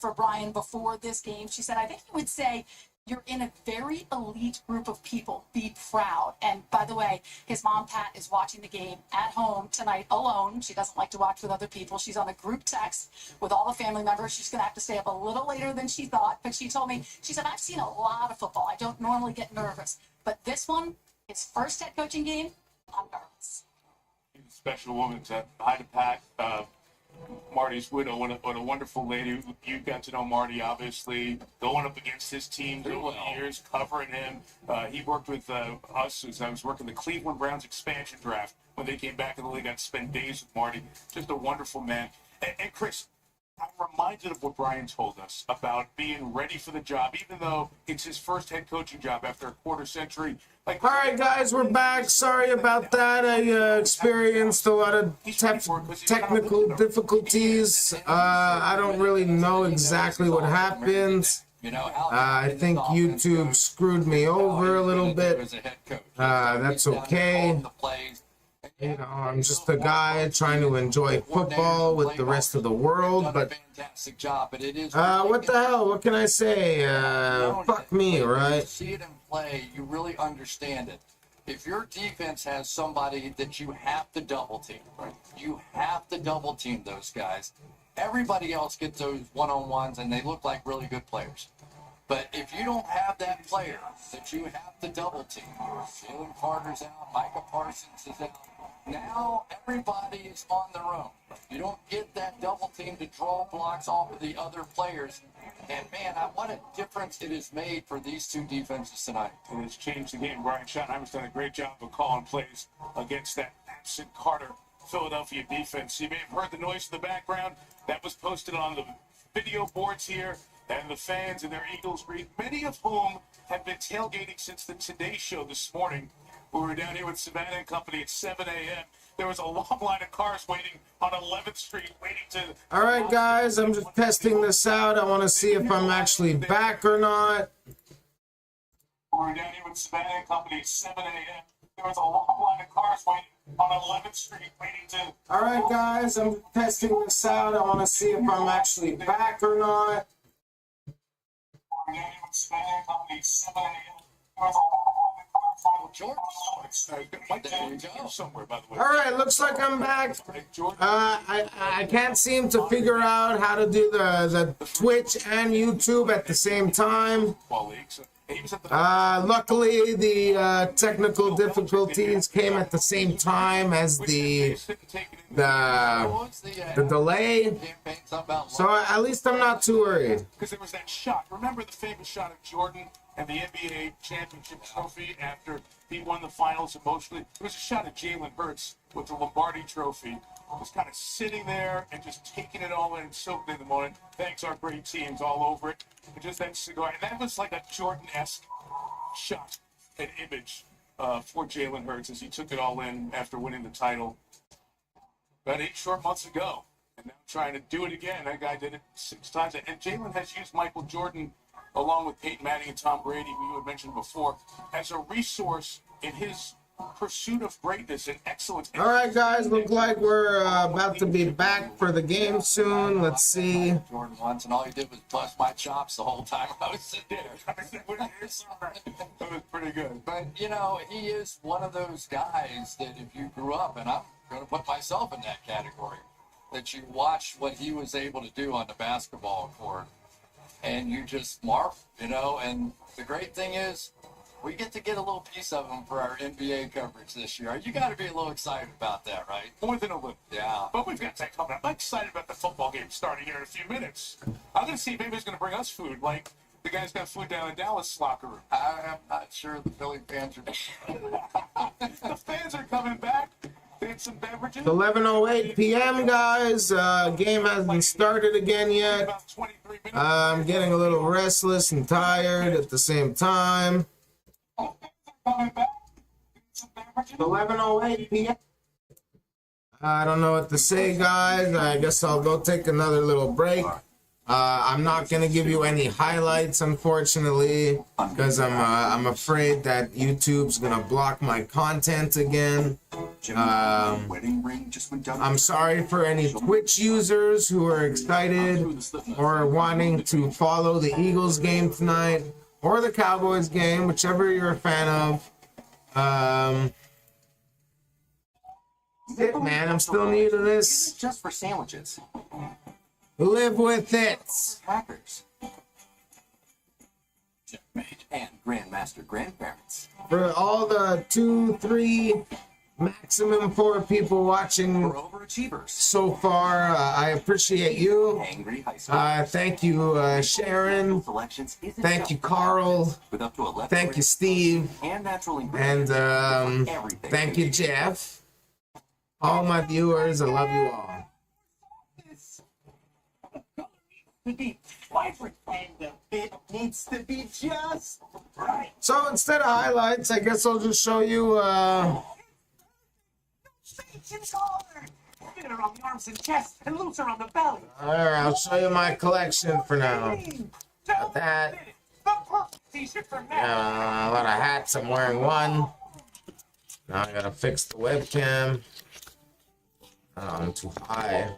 for Brian before this game. She said, I think you would say you're in a very elite group of people. Be proud. And by the way, his mom, Pat, is watching the game at home tonight alone. She doesn't like to watch with other people. She's on a group text with all the family members. She's going to have to stay up a little later than she thought. But she told me, she said, I've seen a lot of football. I don't normally get nervous. But this one, his first head coaching game, I'm nervous. She's a special woman. Hi to Pat, Marty's widow. What a wonderful lady. You got to know Marty, obviously, going up against his team over the years, covering him. He worked with us as I was working the Cleveland Browns expansion draft. When they came back in the league, I spent days with Marty. Just a wonderful man. And Chris, I'm reminded of what Brian told us about being ready for the job, even though it's his first head coaching job after a quarter century. All right, guys, we're back. Sorry about that. I experienced a lot of technical difficulties. I don't really know exactly what happened. I think YouTube screwed me over a little bit. That's okay. You know, I'm just a guy trying to enjoy football with the rest of the world, but what the hell? What can I say? Fuck me, right? See it in play, you really understand it. If your defense has somebody that you have to double team, you have to double team those guys. Everybody else gets those one-on-ones, and they look like really good players. But if you don't have that player that you have to double team, Jalen Carter's out, Micah Parsons is out. Now everybody is on their own. You don't get that double team to draw blocks off of the other players. And man, what a difference it has made for these two defenses tonight. And it's changed the game. Brian Schottenheimer's done a great job of calling plays against that absent Carter Philadelphia defense. You may have heard the noise in the background. That was posted on the video boards here. And the fans and their Eagles greet, many of whom have been tailgating since the Today Show this morning. We were down here with Savannah and Company at 7 a.m. There was a long line of cars waiting on 11th Street, waiting to... All right, guys, I'm just testing this out. I want to see if I'm actually back or not. We were down here with Savannah and Company at 7 a.m. There was a long line of cars waiting on 11th Street, waiting to... All right, guys, I'm just testing this out. I want to see if I'm actually back or not. We were down here with Savannah and Company at 7 a.m. There was a somewhere, by the way. All right, looks like I'm back. I can't seem to figure out how to do the Twitch and YouTube at the same time. Luckily, the technical difficulties came at the same time as the delay. So at least I'm not too worried. Because there was that shot. Remember the famous shot of Jordan and the NBA championship trophy after he won the finals emotionally? It was a shot of Jalen Hurts with the Lombardi trophy. Just kind of sitting there and just taking it all in and soaking in the moment. Thanks, our great teams all over it. And just that cigar. And that was like a Jordan-esque shot, an image for Jalen Hurts as he took it all in after winning the title about 8 short months ago. And now trying to do it again. That guy did it 6 times. And Jalen has used Michael Jordan, along with Peyton Manning and Tom Brady, who you had mentioned before, as a resource in his pursuit of greatness and excellence. All right, guys, look like we're about to be back for the game soon. Let's see. Jordan once, and all he did was bust my chops the whole time I was sitting there. That was pretty good. But, you know, he is one of those guys that if you grew up, and I'm going to put myself in that category, that you watch what he was able to do on the basketball court, and you just marvel, you know. And the great thing is, we get to get a little piece of him for our NBA coverage this year. You got to be a little excited about that, right? More than a little. Yeah. But we've got that coming up. I'm excited about the football game starting here in a few minutes. I'm going to see if anybody's going to bring us food, like the guys got food down in Dallas locker room. I'm not sure the Philly fans are. The fans are coming back. They had some beverages. 11:08 p.m., guys. Game hasn't started again yet. About 23 minutes. I'm getting a little restless and tired at the same time. 11:08 p.m. I don't know what to say, guys. I guess I'll go take another little break. I'm not gonna give you any highlights, unfortunately, because I'm afraid that YouTube's gonna block my content again. I'm sorry for any Twitch users who are excited or wanting to follow the Eagles game tonight or the Cowboys game, whichever you're a fan of. Shit, man, I'm still new to this. Just for sandwiches. Live with it. Hackers. Checkmate. And Grandmaster Grandparents. For all the 2, 3, maximum 4 people watching For overachievers. so far, I appreciate you. Angry high school. Thank you, Sharon. Selections isn't Thank just you, for Carl. hackers. With up to 11 Thank you, Steve. and natural And ingredients. Everything. thank you, Jeff. All my viewers, I love you all. To be vibrant and it needs to be just right. So instead of highlights, I guess I'll just show you. Straight in the collar. Spin around the arms and chest and loose around the belly. Alright, I'll show you my collection for now. Got that. The perfect t-shirt for now. A lot of hats. I'm wearing one. Now I gotta fix the webcam. I'm too high.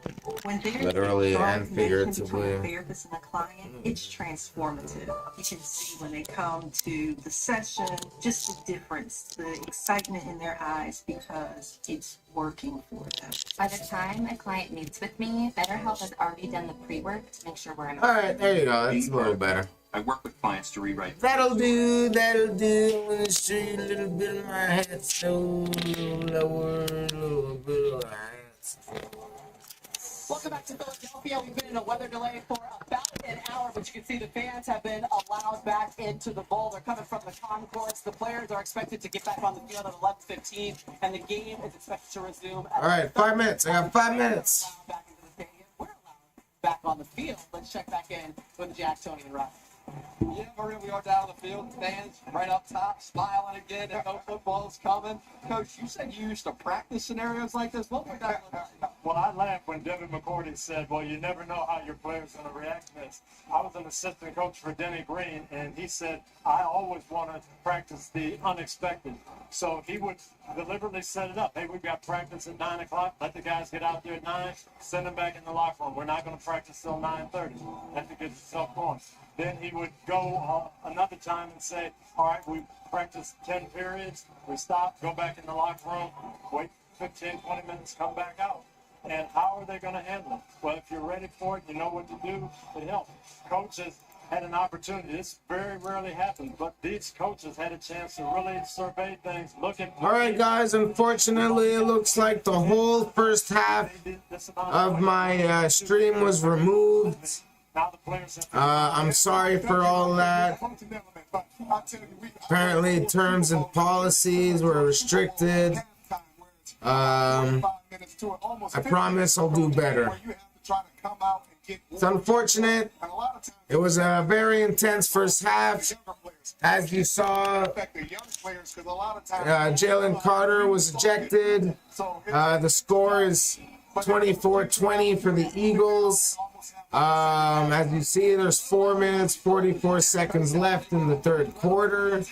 When there's Literally strong and connection between figuratively. the therapist and the client, it's transformative. You can see when they come to the session, just the difference, the excitement in their eyes because it's working for them. By the time a client meets with me, BetterHelp has already done the pre-work to make sure we're in. Alright, there you go. That's a little better. I work with clients to rewrite. That'll do, that'll do. I'm gonna show you a little bit of my hat, so lower, a little bit of hats. Welcome back to Philadelphia. We've been in a weather delay for about an hour, but you can see the fans have been allowed back into the bowl. They're coming from the concourse. The players are expected to get back on the field at 11:15, and the game is expected to resume. All right, 5 minutes. I got 5 minutes. Back into the stadium. We're allowed back on the field. Let's check back in with Jack, Tony, and Ryan. Yeah, Maria, we are down on the field. Fans right up top, smiling again, and no football's coming. Coach, you said you used to practice scenarios like this. What would that look like? Well, I laughed when Devin McCourty said, well, you never know how your player's going to react to this. I was an assistant coach for Denny Green, and he said, I always want to practice the unexpected. So he would deliberately set it up. Hey, we've got practice at 9 o'clock. Let the guys get out there at 9. Send them back in the locker room. We're not going to practice till 9:30. Let to get yourself going. Then he would go another time and say, all right, we practiced 10 periods. We stop, go back in the locker room, wait 15, 20 minutes, come back out. And how are they going to handle it? Well, if you're ready for it, you know what to do, it helps. Coaches had an opportunity. This very rarely happens, but these coaches had a chance to really survey things, look at... All right, guys, unfortunately, it looks like the whole first half of my stream was removed. Now the players have I'm sorry for all that. Apparently, terms and policies were restricted. I promise I'll do better. It's unfortunate. It was a very intense first half. As you saw, Jalen Carter was ejected. The score is 24-20 for the Eagles. As you see, there's 4 minutes, 44 seconds left in the third quarter. To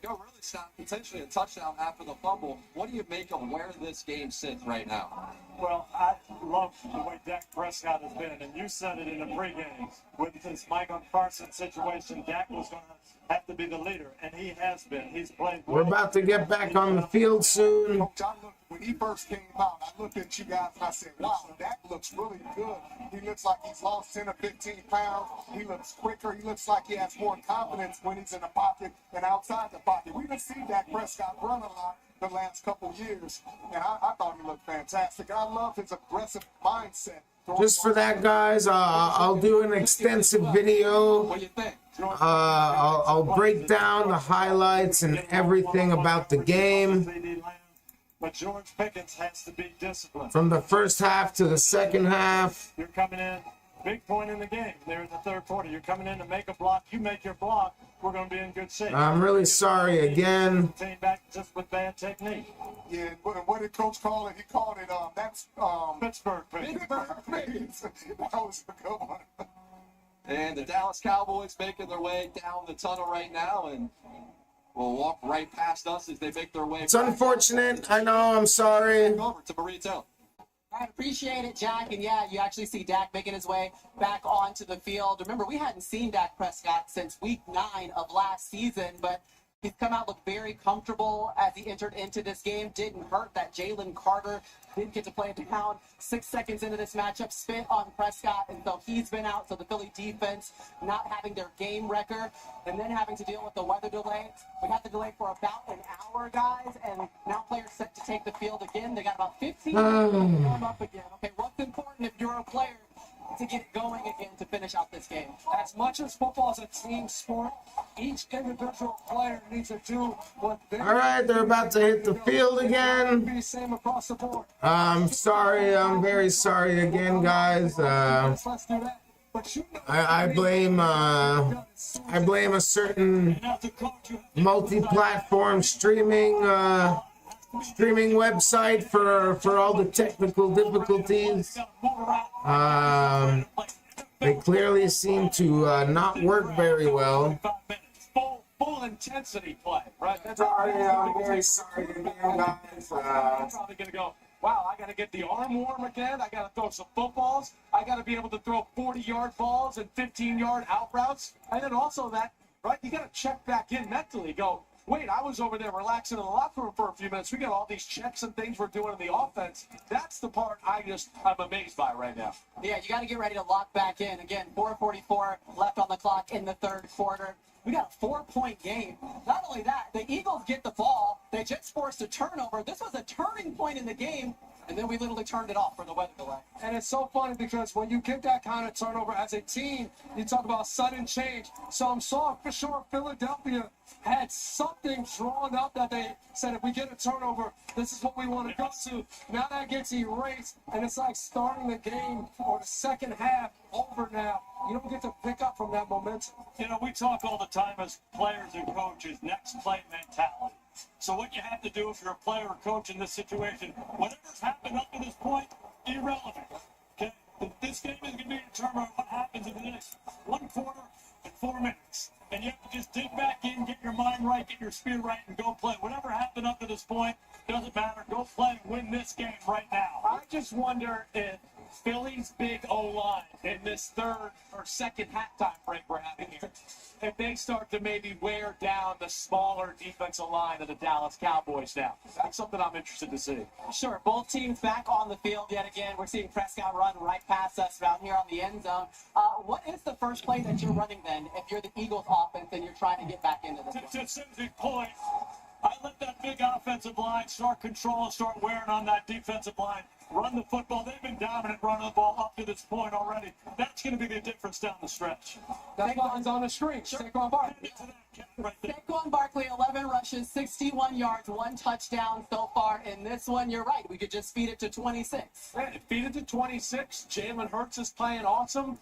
go really stop potentially a touchdown after the fumble. What do you make of where this game sits right now? Well, I love the way Dak Prescott has been, and you said it in the pregame. With this Michael Carson situation, Dak was going to have to be the leader, and he has been. He's played well. We're about to get back on the field soon. When he first came out, I looked at you guys and I said, wow, Dak looks really good. He looks like he's lost 10 or 15 pounds. He looks quicker. He looks like he has more confidence when he's in the pocket and outside the pocket. We didn't see Dak Prescott run a lot the last couple years, and I thought he looked fantastic. I love his aggressive mindset. Just for that, guys, I'll do an extensive video. What do you think? I'll break down the highlights and everything about the game. But George Pickens has to be disciplined. From the first half to the second half. You're coming in, big point in the game there in the third quarter. You're coming in to make a block. You make your block, we're going to be in good shape. I'm really sorry again. Team back just with bad technique. Yeah, what did Coach call it? He called it, Pittsburgh Pickens. Pittsburgh Pickens. That was a good one. And the Dallas Cowboys making their way down the tunnel right now and will walk right past us as they make their way. It's unfortunate. I know. I'm sorry. Over to Maria Taylor. I appreciate it, Jack. And yeah, you actually see Dak making his way back onto the field. Remember, we hadn't seen Dak Prescott since week 9 of last season, but he's come out, looked very comfortable as he entered into this game. Didn't hurt that Jalen Carter didn't get to play down 6 seconds into this matchup, spit on Prescott, and so he's been out. So the Philly defense not having their game record and then having to deal with the weather delay. We had the delay for about an hour, guys, and now players set to take the field again. They got about 15 minutes to warm up again. Okay, what's important if you're a player to get going again to finish out this game? As much as football is a team sport, each individual player needs to do what they All right, they're about to hit the field again. be the same across the board. I'm sorry. I'm very sorry again, guys. Let's do that. But you know, I blame a certain multi-platform streaming website for all the technical difficulties. They clearly seem to not work very well. Full intensity play, right? That's I'm very sorry again, guys. probably going to go, wow, I got to get the arm warm again. I got to throw some footballs. I got to be able to throw 40-yard balls and 15-yard out routes. And then also that, right, you got to check back in mentally. Go, wait, I was over there relaxing in the locker room for a few minutes. We got all these checks and things we're doing in the offense. That's the part I'm amazed by right now. Yeah, you got to get ready to lock back in. Again, 4:44 left on the clock in the third quarter. We got a 4-point game. Not only that, the Eagles get the ball. They just forced a turnover. This was a turning point in the game, and then we literally turned it off for the weather delay. And it's so funny because when you get that kind of turnover as a team, you talk about sudden change. So I'm for sure Philadelphia had something drawn up that they said, if we get a turnover, this is what we want to go to. Now that gets erased, and it's like starting the game or the second half over now. You don't get to pick up from that momentum. You know, we talk all the time as players and coaches, next play mentality. So what you have to do if you're a player or coach in this situation, whatever's happened up to this point, irrelevant. Okay? This game is going to be determined on what happens in the next 1 quarter and 4 minutes. And you have to just dig back in, get your mind right, get your spirit right, and go play. Whatever happened up to this point, doesn't matter. Go play and win this game right now. I just wonder if Philly's big O-line in this third or second halftime break we're having here, if they start to maybe wear down the smaller defensive line of the Dallas Cowboys now. That's something I'm interested to see. Sure, both teams back on the field yet again. We're seeing Prescott run right past us around here on the end zone. What is the first play that you're running then if you're the Eagles offense and you're trying to get back into this one? As soon as he point, I let that big offensive line start controlling, start wearing on that defensive line. Run the football. They've been dominant running the ball up to this point already. That's going to be the difference down the stretch. That line's on the screen. Saquon Barkley. Saquon Barkley, 11 rushes, 61 yards, 1 touchdown so far in this one. You're right. We could just feed it to 26. Yeah, feed it to 26. Jalen Hurts is playing awesome.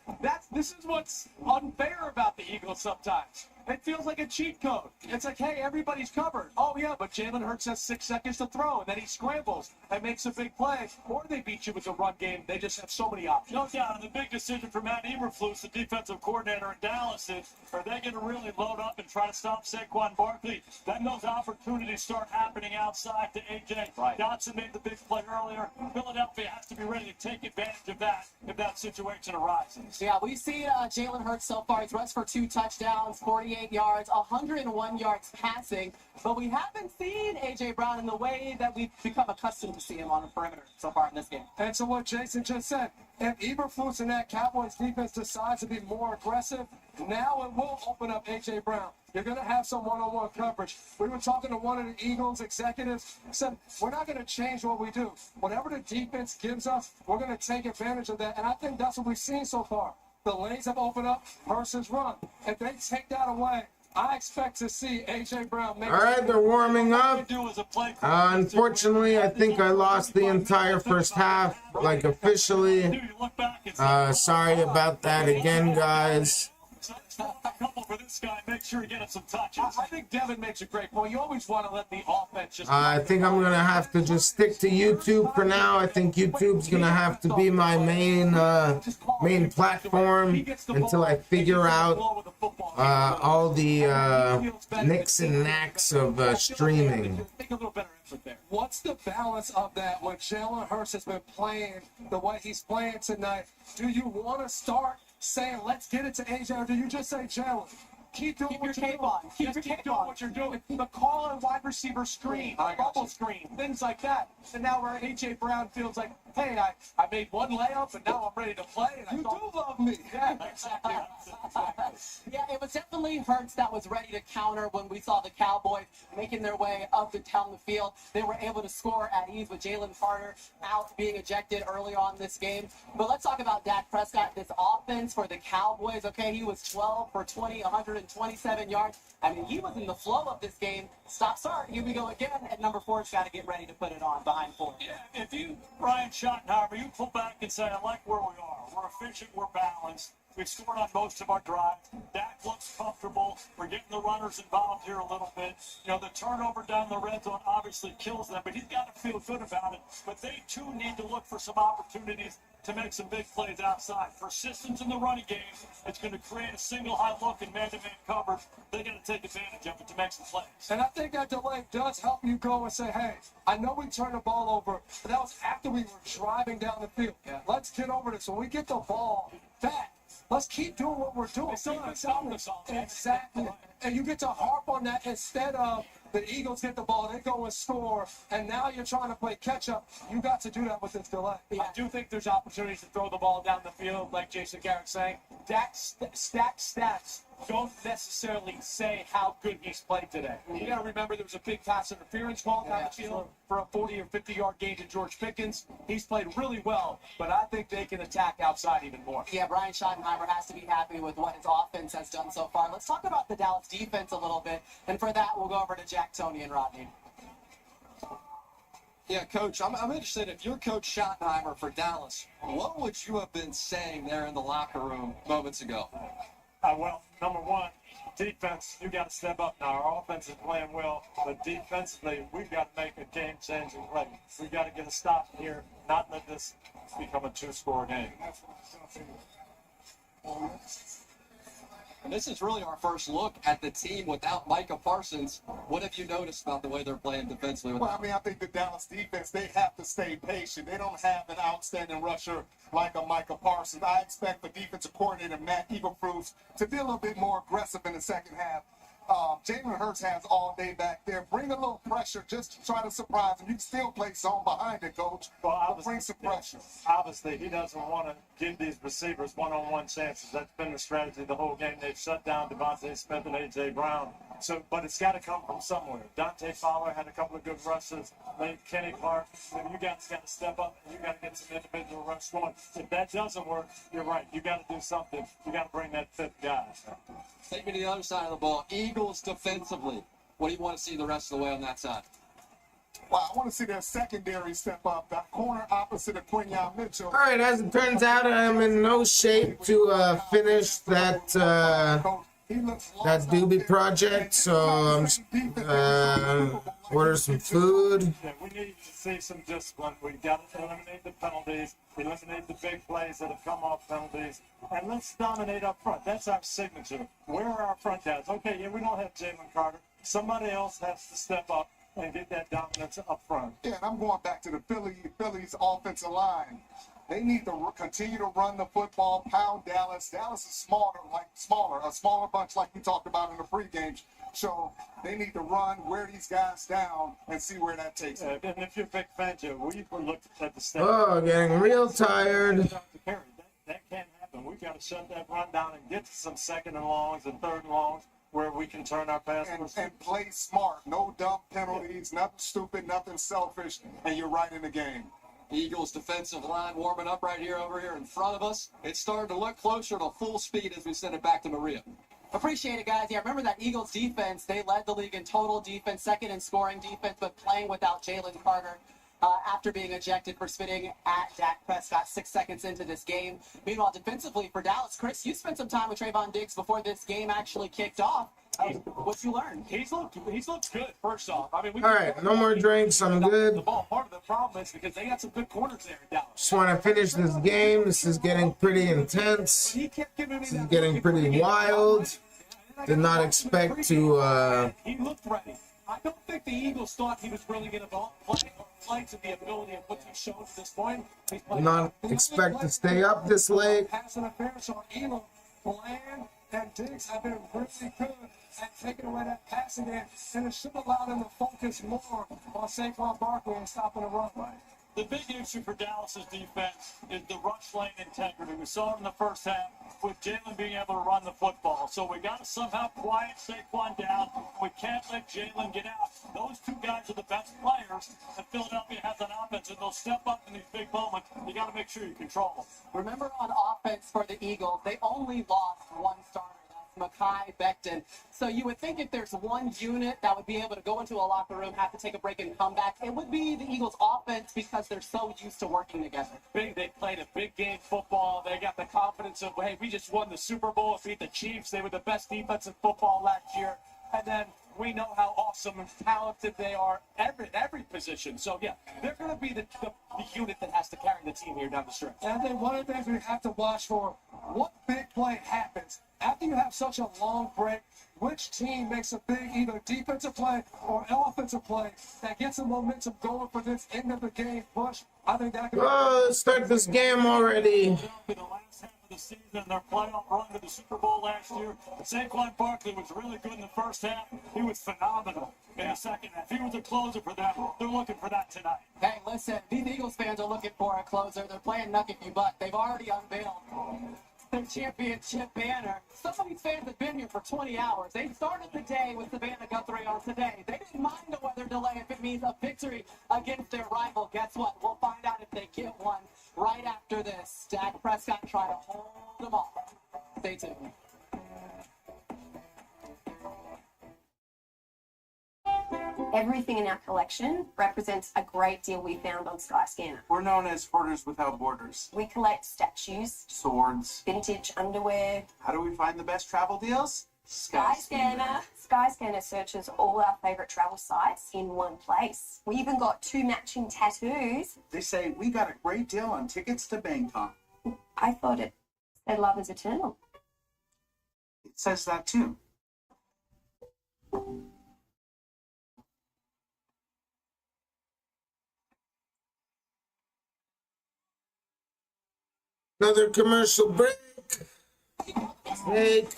This is what's unfair about the Eagles sometimes. It feels like a cheat code. It's like, hey, everybody's covered. Oh, yeah, but Jalen Hurts has 6 seconds to throw, and then he scrambles and makes a big play. Or they beat you with the run game. They just have so many options. No doubt. And the big decision for Matt Eberflus, the defensive coordinator in Dallas, is are they going to really load up and try to stop Saquon Barkley? Then those opportunities start happening outside to A.J. Right. Dotson made the big play earlier. Philadelphia has to be ready to take advantage of that if that situation arises. Yeah, we've seen Jalen Hurts so far. He's rushed for 2 touchdowns, 48 yards, 101 yards passing. But we haven't seen A.J. Brown in the way that we've become accustomed to see him on the perimeter so far in this game. And so what Jason just said, if Eberflus and that Cowboys defense decides to be more aggressive, now it will open up A.J. Brown. You're going to have some one-on-one coverage. We were talking to one of the Eagles executives, said, we're not going to change what we do. Whatever the defense gives us, we're going to take advantage of that. And I think that's what we've seen so far. The lanes have opened up versus run. If they take that away, I expect to see A.J. Brown make. All right, they're warming up. Unfortunately, I think I lost the entire first half, like officially. Sorry about that again, guys. a couple for this guy. Make sure he gets some touches. I think Devin makes a great point. You always want to let the offense just. I think I'm gonna have to just stick to YouTube for now. I think YouTube's gonna have to be my main platform until I figure out all the nicks and knacks of streaming. Make a little better effort there. What's the balance of that when Jalen Hurts has been playing the way he's playing tonight? Do you want to start saying, let's get it to AJ, or do you just say, Jalen, keep doing what you're doing? Keep doing what you're doing. The call on wide receiver screen, bubble screen, things like that. And now where AJ Brown feels like, hey, I made one layup and now I'm ready to play. And You do love me. Yeah, exactly. Yeah, it was definitely Hurts that was ready to counter when we saw the Cowboys making their way up and down the field. They were able to score at ease with Jalen Carter out being ejected early on this game. But let's talk about Dak Prescott, this offense for the Cowboys. Okay, he was 12 for 20, 127 yards. I mean, he was in the flow of this game. Stop, start. Here we go again. And number 4's got to get ready to put it on behind 4. Yeah, if you, Brian Schottenheimer, you pull back and say, I like where we are. We're efficient, we're balanced. We've scored on most of our drives. Dak looks comfortable. We're getting the runners involved here a little bit. You know, the turnover down the red zone obviously kills them, but he's got to feel good about it. But they, too, need to look for some opportunities to make some big plays outside. Persistence in the running game. It's going to create a single high look in man-to-man coverage. They're going to take advantage of it to make some plays. And I think that delay does help you go and say, hey, I know we turned the ball over, but that was after we were driving down the field. Yeah. Let's get over this. When we get the ball back, let's keep doing what we're doing. Exactly. And you get to harp on that instead of the Eagles get the ball, they go and score, and now you're trying to play catch-up. You got to do that with this delay. I do think there's opportunities to throw the ball down the field, like Jason Garrett's saying. Dak's stats don't necessarily say how good he's played today. You got to remember there was a big pass interference call down the field for a 40 or 50-yard gain to George Pickens. He's played really well, but I think they can attack outside even more. Yeah, Brian Schottenheimer has to be happy with what his offense has done so far. Let's talk about the Dallas defense a little bit, and for that, we'll go over to Jack, Tony, and Rodney. Yeah, Coach, I'm interested. If you're Coach Schottenheimer for Dallas, what would you have been saying there in the locker room moments ago? Well, number one, defense, you got to step up now. Our offense is playing well, but defensively, we've got to make a game-changing play. We've got to get a stop here, not let this become a two-score game. And this is really our first look at the team without Micah Parsons. What have you noticed about the way they're playing defensively? Well, I mean, I think the Dallas defense, they have to stay patient. They don't have an outstanding rusher like a Micah Parsons. I expect the defensive coordinator, Matt Eberflus, to be a little bit more aggressive in the second half. Jalen Hurts has all day back there. Bring a little pressure just to try to surprise him. You can still play zone behind it, Coach. Well, bring some pressure. Obviously, he doesn't want to give these receivers one-on-one chances. That's been the strategy the whole game. They've shut down Devontae Smith and A.J. Brown. So, but it's got to come from somewhere. Dante Fowler had a couple of good rushes. Kenny Clark, you guys got to step up and you got to get some individual rush going. If that doesn't work, you're right. You got to do something. You got to bring that fifth guy. Take me to the other side of the ball. Eagles defensively. What do you want to see the rest of the way on that side? Well, I want to see their secondary step up. That corner opposite of Quinyon Mitchell. All right, as it turns out, I'm in no shape to finish that doobie project, so I'm just order some food. Yeah, we need to see some discipline. We've got to eliminate the penalties, eliminate the big plays that have come off penalties, and let's dominate up front. That's our signature. Where are our front guys? Okay, yeah, we don't have Jalen Carter. Somebody else has to step up and get that dominance up front. Yeah, and I'm going back to the Phillies offensive line. They need to continue to run the football, pound Dallas. Dallas is a smaller bunch like we talked about in the pregame show. They need to run, wear these guys down, and see where that takes them. And if you're Vic Fangio, we looked at the state. Oh, getting real tired. That can't happen. We've got to shut that run down and get to some second and longs and third and longs where we can turn our pass. And play smart. No dumb penalties, nothing stupid, nothing selfish, and you're right in the game. Eagles defensive line warming up right here over here in front of us. It's starting to look closer to full speed as we send it back to Maria. Appreciate it, guys. Yeah, remember that Eagles defense. They led the league in total defense, second in scoring defense, but playing without Jalen Carter. after being ejected for spitting at Dak Prescott 6 seconds into this game. Meanwhile, defensively for Dallas, Chris, you spent some time with Trayvon Diggs before this game actually kicked off. What you learned? He's looked good. First off, I mean, All right, no more drinks. I'm good. the ball. Part of the problem is because they got some good corners there in Dallas. Just want to finish this game. This is getting pretty intense. He kept giving me This is that getting pretty wild. Did not expect to. He looked ready. I don't think the Eagles thought he was really going to play to the ability of what he's shown at this point. Did not expect to stay up this late. Pass interference on Elam, Bland, and Diggs have been really good at taking away that passing game, and it should allow them to focus more on Saquon Barkley and stopping the run. The big issue for Dallas's defense is the rush lane integrity. We saw it in the first half with Jalen being able to run the football. So we got to somehow quiet Saquon down. We can't let Jalen get out. Those two guys are the best players that Philadelphia has on offense, and they'll step up in these big moments. You got to make sure you control them. Remember, on offense for the Eagles, they only lost one starter. Mekhi Becton. So you would think if there's one unit that would be able to go into a locker room, have to take a break and come back, it would be the Eagles offense because they're so used to working together. They played a big game football. They got the confidence of, hey, we just won the Super Bowl, beat the Chiefs. They were the best defense in football last year. And then we know how awesome and talented they are at every position. So, yeah, they're going to be the unit that has to carry the team here down the stretch. And I think one of the things we have to watch for, what big play happens after you have such a long break, which team makes a big either defensive play or offensive play that gets the momentum going for this end of the game push. I think that could Let's start this game already. The last half of the season, their playoff run to the Super Bowl last year, Saquon Barkley was really good in the first half. He was phenomenal in the second half. He was a closer for them. They're looking for that tonight. Hey, listen, these Eagles fans are looking for a closer. They're playing knuck if you buck. They've already unveiled their championship banner. Some of these fans have been here for 20 hours. They started the day with Savannah Guthrie on today. They didn't mind the weather delay if it means a victory against their rival. Guess what? We'll find out if they get one right after this. Dak Prescott trying to hold them off. Stay tuned. Everything in our collection represents a great deal we found on Skyscanner. We're known as Hoarders Without Borders. We collect statues, Swords. vintage underwear. How do we find the best travel deals? Skyscanner. Skyscanner searches all our favorite travel sites in one place. We even got 2 matching tattoos. They say we got a great deal on tickets to Bangkok. I thought it said love is eternal. It says that too. Another commercial break. Break.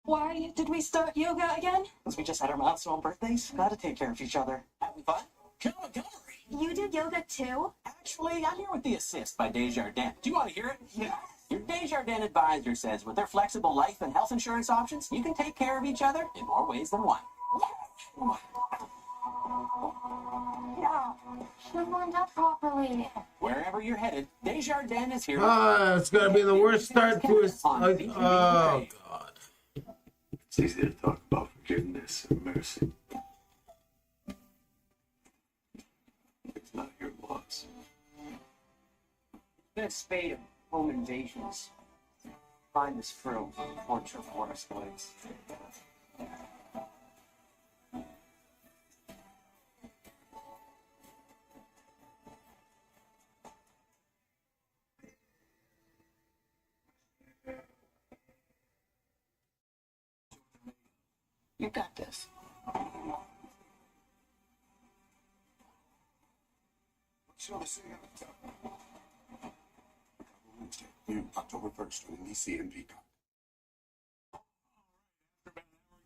Why did we start yoga again? Because we just had our milestone birthdays. Gotta take care of each other. Having fun? Montgomery. You do yoga too? Actually, I'm here with the assist by Desjardins. Do you want to hear it? Yeah. Your Desjardins advisor says with their flexible life and health insurance options, you can take care of each other in more ways than one. Yeah. Should have warmed up properly. Wherever you're headed, Desjardins is here. It's gonna be the worst start to his. Oh God. It's easy to talk about forgiveness and mercy. It's not your loss. Been a spate of home invasions. Find us through torture forest woods. You got this. New October 1st on NBC and Peacock.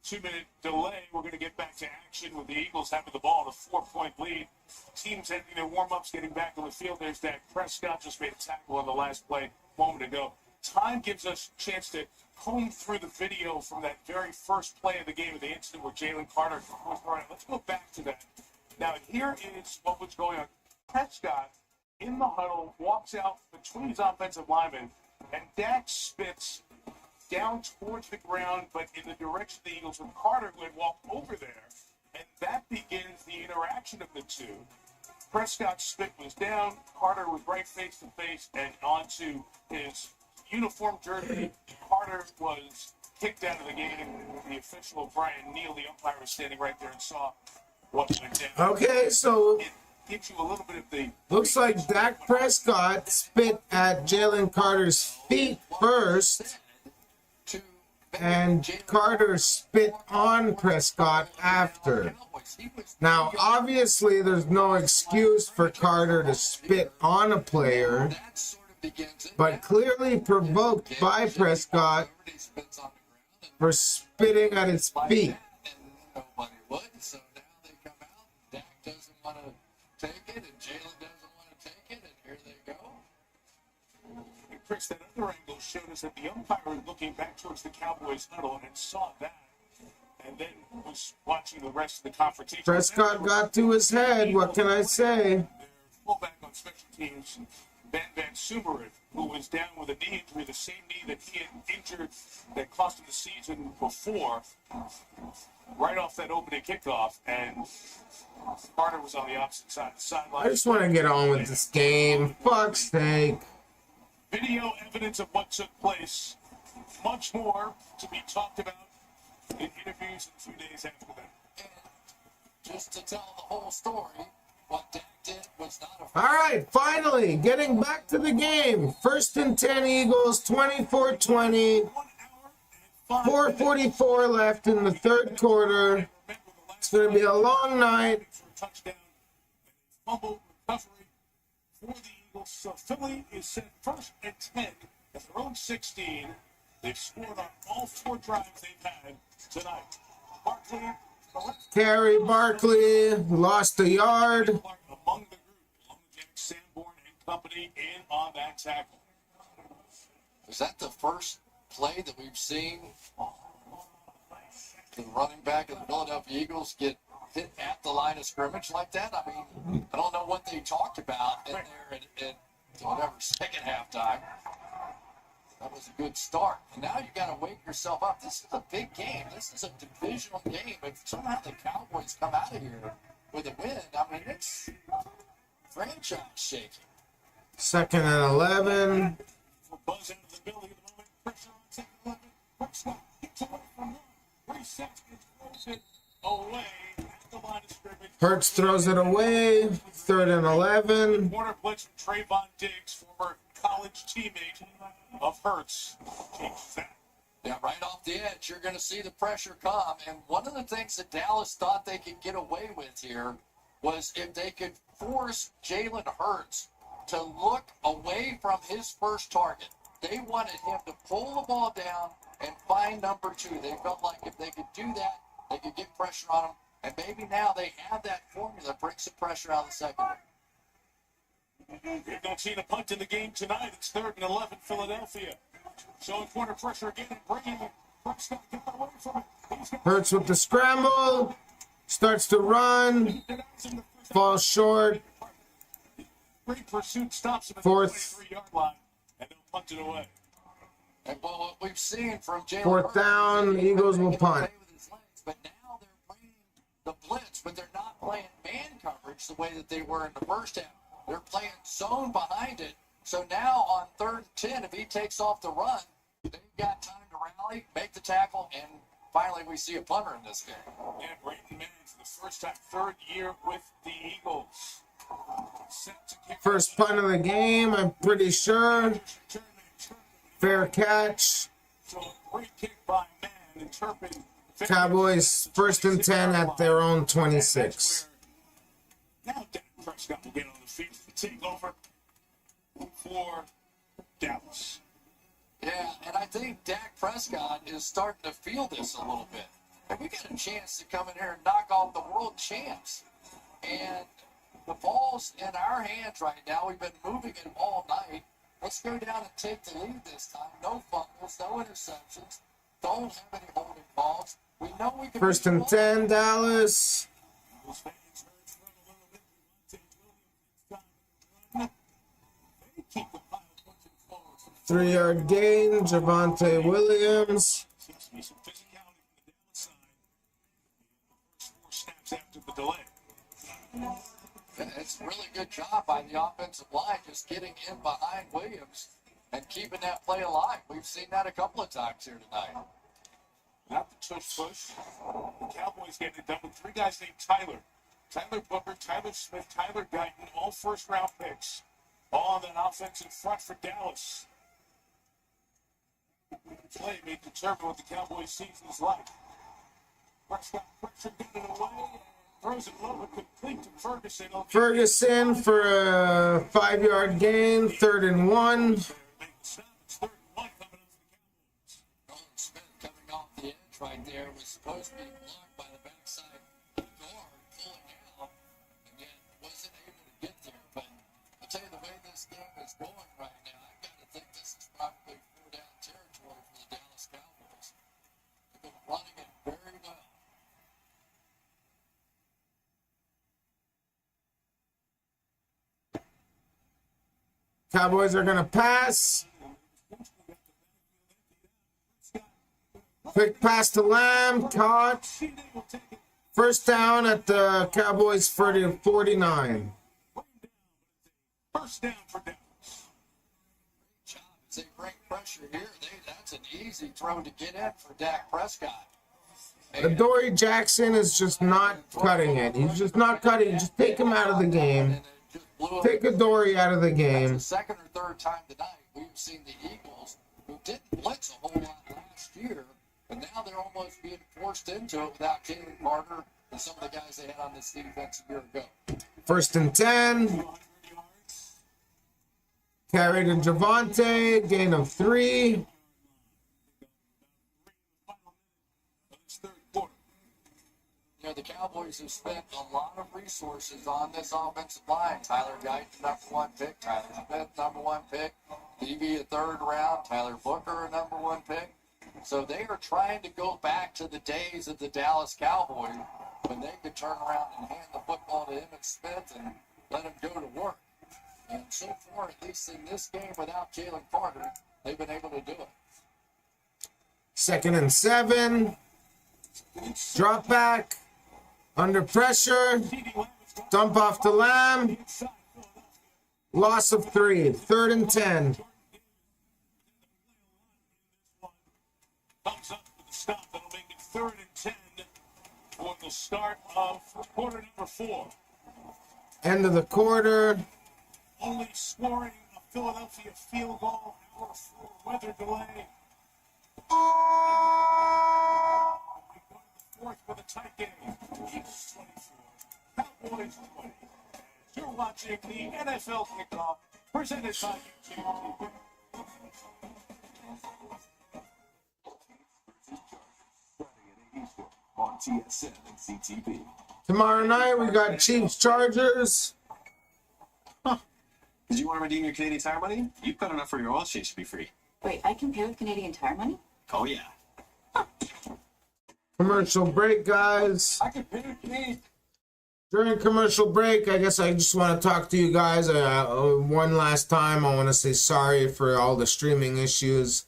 2-minute delay. We're going to get back to action with the Eagles having the ball, a 4-point lead. Teams having their warm-ups, getting back on the field. There's Dak Prescott, just made a tackle on the last play a moment ago. time gives us a chance to comb through the video from that very first play of the game, of the incident where Jalen Carter was running. Let's go back to that. Now, here is what was going on. Prescott, in the huddle, walks out between his offensive linemen, and Dak spits down towards the ground, but in the direction of the Eagles, with Carter, who had walked over there. And that begins the interaction of the two. Prescott's spit was down. Carter was right face to face and onto his uniform jersey. Carter was kicked out of the game. The official, Brian Neal, the umpire, was standing right there and saw what went down. Okay, so It gives you a little bit of the... looks like Dak Prescott spit at Jalen Carter's feet first, and Carter spit on Prescott after. Now, obviously, there's no excuse for Carter to spit on a player, but clearly provoked by Prescott for spitting at his feet. Nobody would, so now they come out. Dak doesn't want to take it, and Jalen doesn't want to take it, and here they go. And Chris, that other angle showed us that the umpire was looking back towards the Cowboys huddle and saw that, and then was watching the rest of the confrontation. Prescott got to his head. What can I say? Their fullback on special teams, Ben Van Sumeren, who was down with a knee injury, the same knee that he had injured that cost him the season before, right off that opening kickoff, and Carter was on the opposite side of the sideline. I just want to get on with this game. Fuck's sake. Video evidence of what took place. Much more to be talked about in interviews in 2 days after that. And just to tell the whole story, what Dak did was not a... All right, finally, getting back to the game. 1st and 10 Eagles, 24-20. 4:44 left in the third quarter. It's going to be a long night. Touchdown, fumble recovery for the Eagles. So Philly is set 1st and 10 at their own 16. They've scored on all 4 drives they've had tonight. Barkley, Terry Barkley lost a yard. among the group, along with Jack Sanborn and company, in on that tackle. Is that the first play that we've seen the running back of the Philadelphia Eagles get hit at the line of scrimmage like that? I mean, I don't know what they talked about in there at whatever second halftime. That was a good start. And now you got to wake yourself up. This is a big game. This is a divisional game. If somehow the Cowboys come out of here with a win, I mean, it's franchise shaking. 2nd and 11. Buzz out of the building at the moment. Pressure on 2nd and 11. Prescott gets away from 1. Resets and throws it away at the line of scrimmage. Hurts throws it away. 3rd and 11. Corner blitz from Trayvon Diggs, former college teammate of Hurts. Changes that. Yeah, right off the edge, you're going to see the pressure come. And one of the things that Dallas thought they could get away with here was if they could force Jalen Hurts to look away from his first target. They wanted him to pull the ball down and find number 2. They felt like if they could do that, they could get pressure on him. And maybe now they have that formula, bring some pressure out of the secondary. We've not seen a punt in the game tonight. It's 3rd and 11, Philadelphia. Showing corner pressure again and bringing it. Prescott get away from it. Hurts with the scramble. Starts to run. Falls short. Great pursuit stops him at 4th. the 23-yard line, and they'll punt it away. And well, what we've seen from Jalen 4th down. Eagles will punt. But now they're playing the blitz, but they're not playing man coverage the way that they were in the first half. They're playing zone behind it. So now on 3rd and 10, if he takes off the run, they've got time to rally, make the tackle, and finally we see a punter in this game. Yeah, Brayton Manning for the first time, 3rd year with the Eagles. Set to kick. First punt of the game, I'm pretty sure. Fair catch. So a great kick by Mann and Turpin. Cowboys 1st and 10 at their own 26. Now Dak Prescott will get on the field to take over for Dallas. Yeah, and I think Dak Prescott is starting to feel this a little bit. And we got a chance to come in here and knock off the world champs. And the ball's in our hands right now. We've been moving it all night. Let's Let's go down and take the lead this time. No fumbles, no interceptions. Don't have any holding calls. We know we can. First and 10, Dallas. 3-yard gain, Javonte Williams. Seems to be some physicality from the Dallas side. First 4 snaps after the delay. It's a really good job by the offensive line just getting in behind Williams and keeping that play alive. We've seen that a couple of times here tonight. Not the tush push. The Cowboys getting it done with 3 guys named Tyler. Tyler Booker, Tyler Smith, Tyler Guyton, all first-round picks. All on that offensive front for Dallas. Play may determine what the Cowboys season is like. Prescott pressure, getting it away, and throws it low, complete to Ferguson. Ferguson for a 5-yard gain, 3rd and 1. It's 3rd and 1 coming up for the Cowboys. Nolan Smith coming off the edge right there was supposed to be blocked by the backside guard pulling out, and yet wasn't able to get there. But I'll tell you, the way this game is going right now, I've got to think this is probably 4-down territory for the Dallas Cowboys. They've been running it very well. Cowboys are going to pass. Quick pass to Lamb, caught. First down at the Cowboys 49. First down for Dallas. Great job as they bring pressure here. That's an easy throw to get in for Dak Prescott. Adoree Jackson is just not cutting it. He's just not cutting it. Just take him out of the game. Take Adoree out of the game. That's the second or third time tonight we've seen the Eagles, who didn't blitz a whole lot last year, but now they're almost being forced into it without Jalen Carter and some of the guys they had on this defense a year ago. First and 10. Carry to Javonte, gain of 3. You know, the Cowboys have spent a lot of resources on this offensive line. Tyler Guyton, #1 pick. Tyler Smith, #1 pick. DB, a 3rd round. Tyler Booker, a #1 pick. So they are trying to go back to the days of the Dallas Cowboys when they could turn around and hand the football to Emmitt Smith and let him go to work. And so far, at least in this game without Jalen Carter, they've been able to do it. 2nd and 7. Drop back. Under pressure. Dump off to Lamb. Loss of 3. 3rd and 10. Thumbs up for the stop. That'll make it 3rd and 10 for the start of quarter number 4. End of the quarter. Only scoring a Philadelphia field goal. Hour 4 weather delay. Fourth with a tight game. Eagles 24, Cowboys 20. You're watching the NFL kickoff presented by YouTube. On TSN and CTV. Tomorrow night we got Chiefs Chargers. Did you want to redeem your Canadian Tire money? You've got enough for your oil change to be free. Wait, I can pay with Canadian Tire money? Oh, yeah. Commercial break, guys. I can pay me. During commercial break, I guess I just want to talk to you guys one last time. I want to say sorry for all the streaming issues.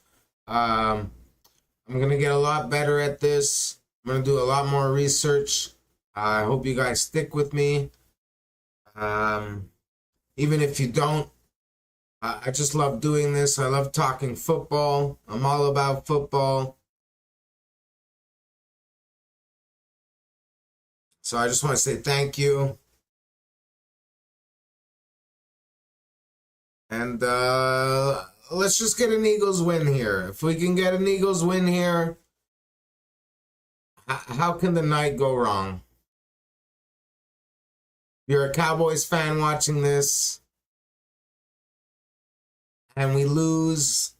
I'm going to get a lot better at this. I'm going to do a lot more research. I hope you guys stick with me. Even if you don't, I just love doing this. I love talking football. I'm all about football. So I just want to say thank you. And let's just get an Eagles win here. If we can get an Eagles win here, how can the night go wrong? You're a Cowboys fan watching this, and we lose.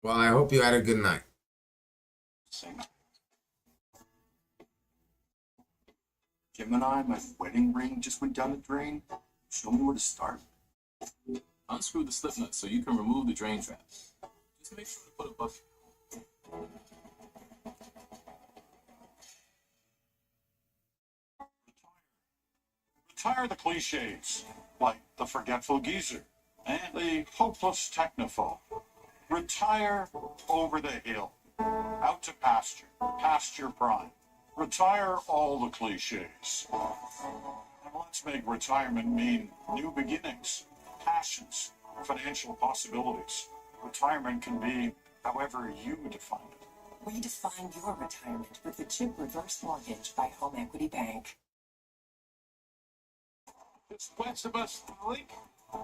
Well, I hope you had a good night. Gemini, my wedding ring just went down the drain. Show me where to start. Unscrew the slip nut so you can remove the drain trap. Just make sure to put a bucket. Retire the cliches, like the forgetful geezer and the hopeless technophobe. Retire over the hill, out to pasture, past your prime. Retire all the cliches. And let's make retirement mean new beginnings, passions, financial possibilities. Retirement can be however you define it. Redefine your retirement with the CHIP Reverse Mortgage by Home Equity Bank. This west of us link.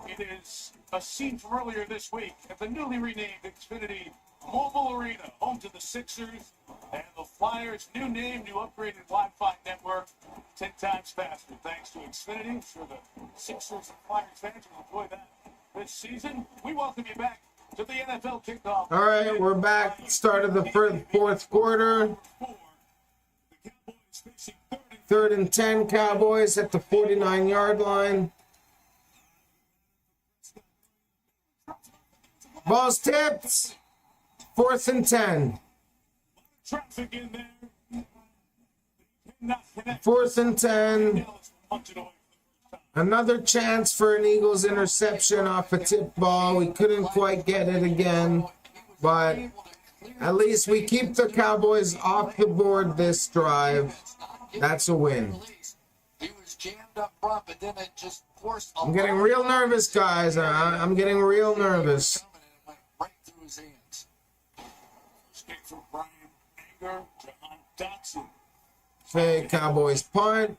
It is a scene from earlier this week at the newly renamed Xfinity Mobile Arena, home to the Sixers and the Flyers. New name, new upgraded Wi-Fi network, 10 times faster. Thanks to Xfinity, for the Sixers and Flyers fans will enjoy that this season. We welcome you back to the NFL kickoff. All right, we're back. Start of the fourth quarter. 3rd and 10, Cowboys at the 49-yard line. Ball's tipped. 4th and 10. Traffic in there. 4th and 10. Another chance for an Eagles interception off a tip ball. We couldn't quite get it again, but at least we keep the Cowboys off the board this drive. That's a win. He was jammed up front, but then it just forced. I'm getting real nervous, guys. I'm getting real nervous. Right through his hands. Escape from Brian Anger, John Dotson. Okay, Cowboys punt.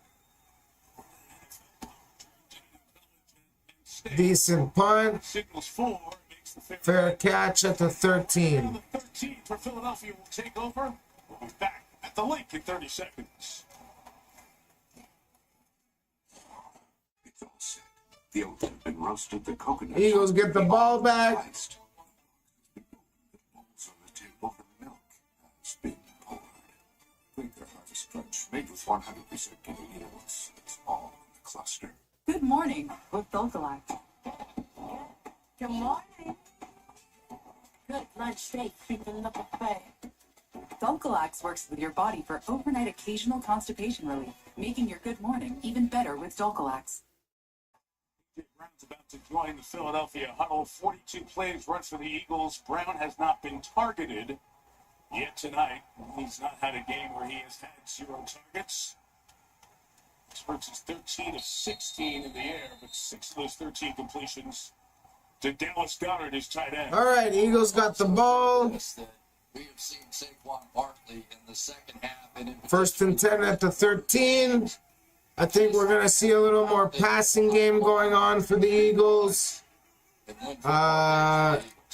Decent punt. Signals 4 makes the Fair catch at the 13. The 13 for Philadelphia will take over. We'll be back at the link in 30 seconds. It's all set. The oats have been roasted, the coconut. Eagles get the ball back. The bowls on the table, the milk has been poured. Quaker Harvest Crunch, made with 100% Guinea oats. It's all in the cluster. Good morning with Dolcolac. Good morning. Good lunch steak keeping the buffet. Dolcolax works with your body for overnight occasional constipation relief, making your good morning even better with Dolcolax. Brown's about to join the Philadelphia huddle. 42 plays run for the Eagles. Brown has not been targeted yet tonight. He's not had a game where he has had 0 targets. Spurts is 13 of 16 in the air, but 6 of those 13 completions to Dallas Goedert, his tight end. All right, Eagles got the ball. We have seen Saquon Barkley in the second half. And 1st and 10 at the 13. I think we're going to see a little more passing game going on for the Eagles.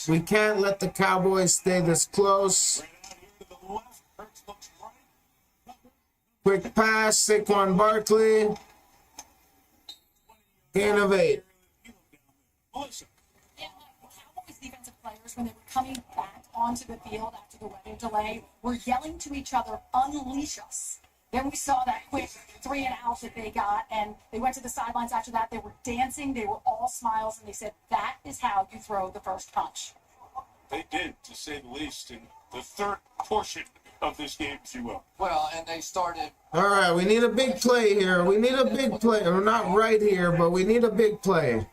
We can't let the Cowboys stay this close. Quick pass, Saquon Barkley. Gain of 8. Cowboys defensive players, when they were coming back onto the field after the weather delay, were yelling to each other, "Unleash us." Then we saw that quick 3 and out that they got, and they went to the sidelines after that. They were dancing. They were all smiles, and they said, "That is how you throw the first punch." They did, to say the least, in the third portion of this game, if you will. Well, and they started. All right, we need a big play here. We need a big play. We're not right here, but we need a big play.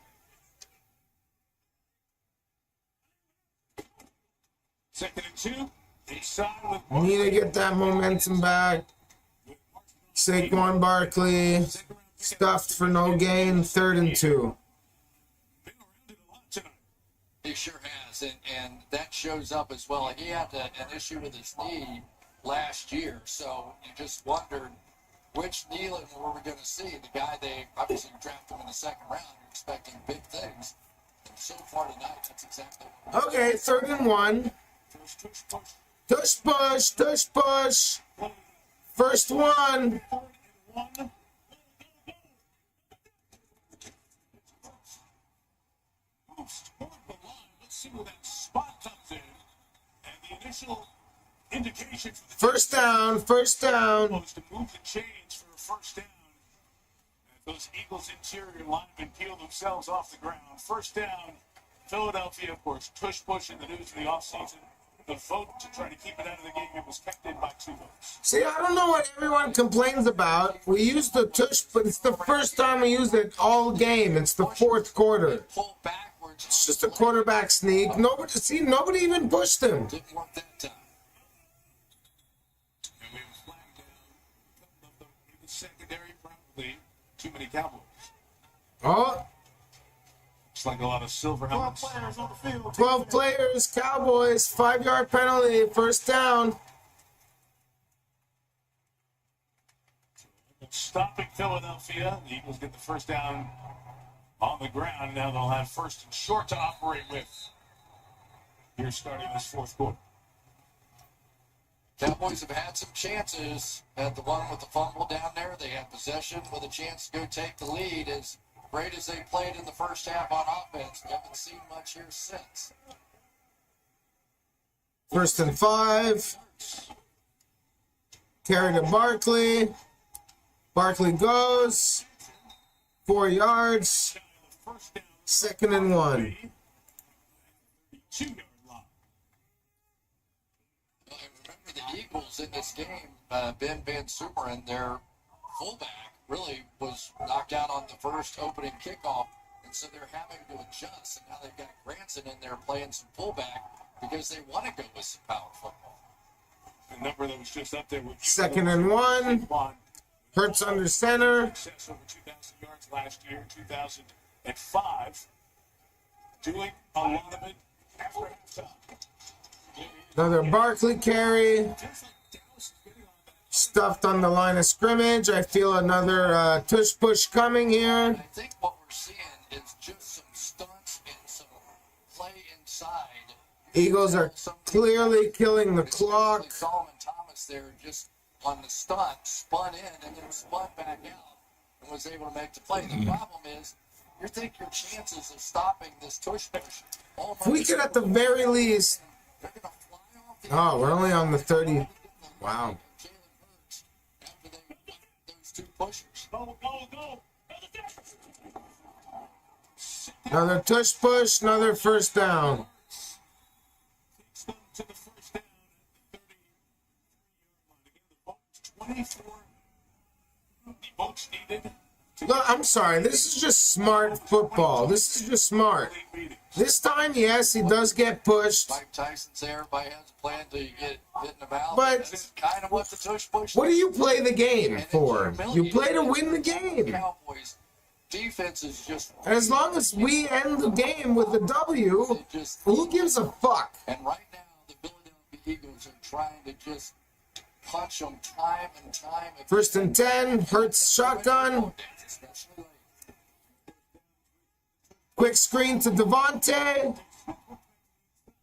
Second and 2. Inside with We need to get that momentum back. Saquon Barkley stuffed for no gain. 3rd and 2. He sure has, and that shows up as well. He had an issue with his knee last year, so you just wondered which Nealon were we going to see. The guy they obviously drafted him in the 2nd round. You're expecting big things. And so far tonight, that's exactly. Okay, 3rd and 1. Tush push, tush push. First one. Let's see where that spot comes in. And the initial indication for the First down, first down. was to move the chains for a first down. As those Eagles interior linemen peel themselves off the ground. First down Philadelphia, of course, tush push in the news of the offseason. The vote to try to keep it out of the game, it was kept in by 2 votes. See, I don't know what everyone complains about. We used the tush, but it's the first time we used it all game. It's the fourth quarter. It's just a quarterback sneak. Nobody even pushed him. Didn't work that time. And we were flagged down. The secondary, probably too many Cowboys. Oh, It's like a lot of silver helmets. 12 players on the field. 12 players, Cowboys, 5-yard penalty, first down. Stopping Philadelphia. The Eagles get the first down on the ground. Now they'll have first and short to operate with. Here starting this fourth quarter. Cowboys have had some chances. Had the one with the fumble down there. They had possession with a chance to go take the lead. As great as they played in the first half on offense, we haven't seen much here since. First and 5. Carry to Barkley. Barkley goes. 4 yards. Second and 1. 2-yard line. Well, I remember the Eagles in this game, Ben Van Sumeren, their fullback, really was knocked out on the first opening kickoff, and so they're having to adjust. And now they've got Granson in there playing some fullback because they want to go with some power football. The number that was just up there with Second and 1. Hurts under center. Success over 2,000 yards last year, 2005. Doing a lot of it after halftime. Another Barkley carry. Stuffed on the line of scrimmage. I feel another tush push coming here. I think what we're seeing is just some stunts and some play inside. Eagles are clearly killing the clock. Solomon Thomas there just on the stunt, spun in and then spun back out and was able to make the play. The problem is, you think your chances of stopping this tush push almost... If we could at the very least... They're going to fly off the... Oh, we're only on the 30. Wow. After they got those two pushers. Go, go, go. Another tush push, another first down. Takes them to the first down at the 33-yard line. Again, the vote 24. The votes needed. Look, I'm sorry. This is just smart football. This is just smart. This time, yes, he does get pushed. Mike Tyson's there. Everybody has a plan to get hit in the mouth. But that's kind of what the tush push. What do you play the game for? You play to win the game. Cowboys defense is just. And as long as we end the game with a W, who gives a fuck? And right now, the Philadelphia Eagles are trying to just punch them time and time again. First and 10, Hurts shotgun. Quick screen to Devontae.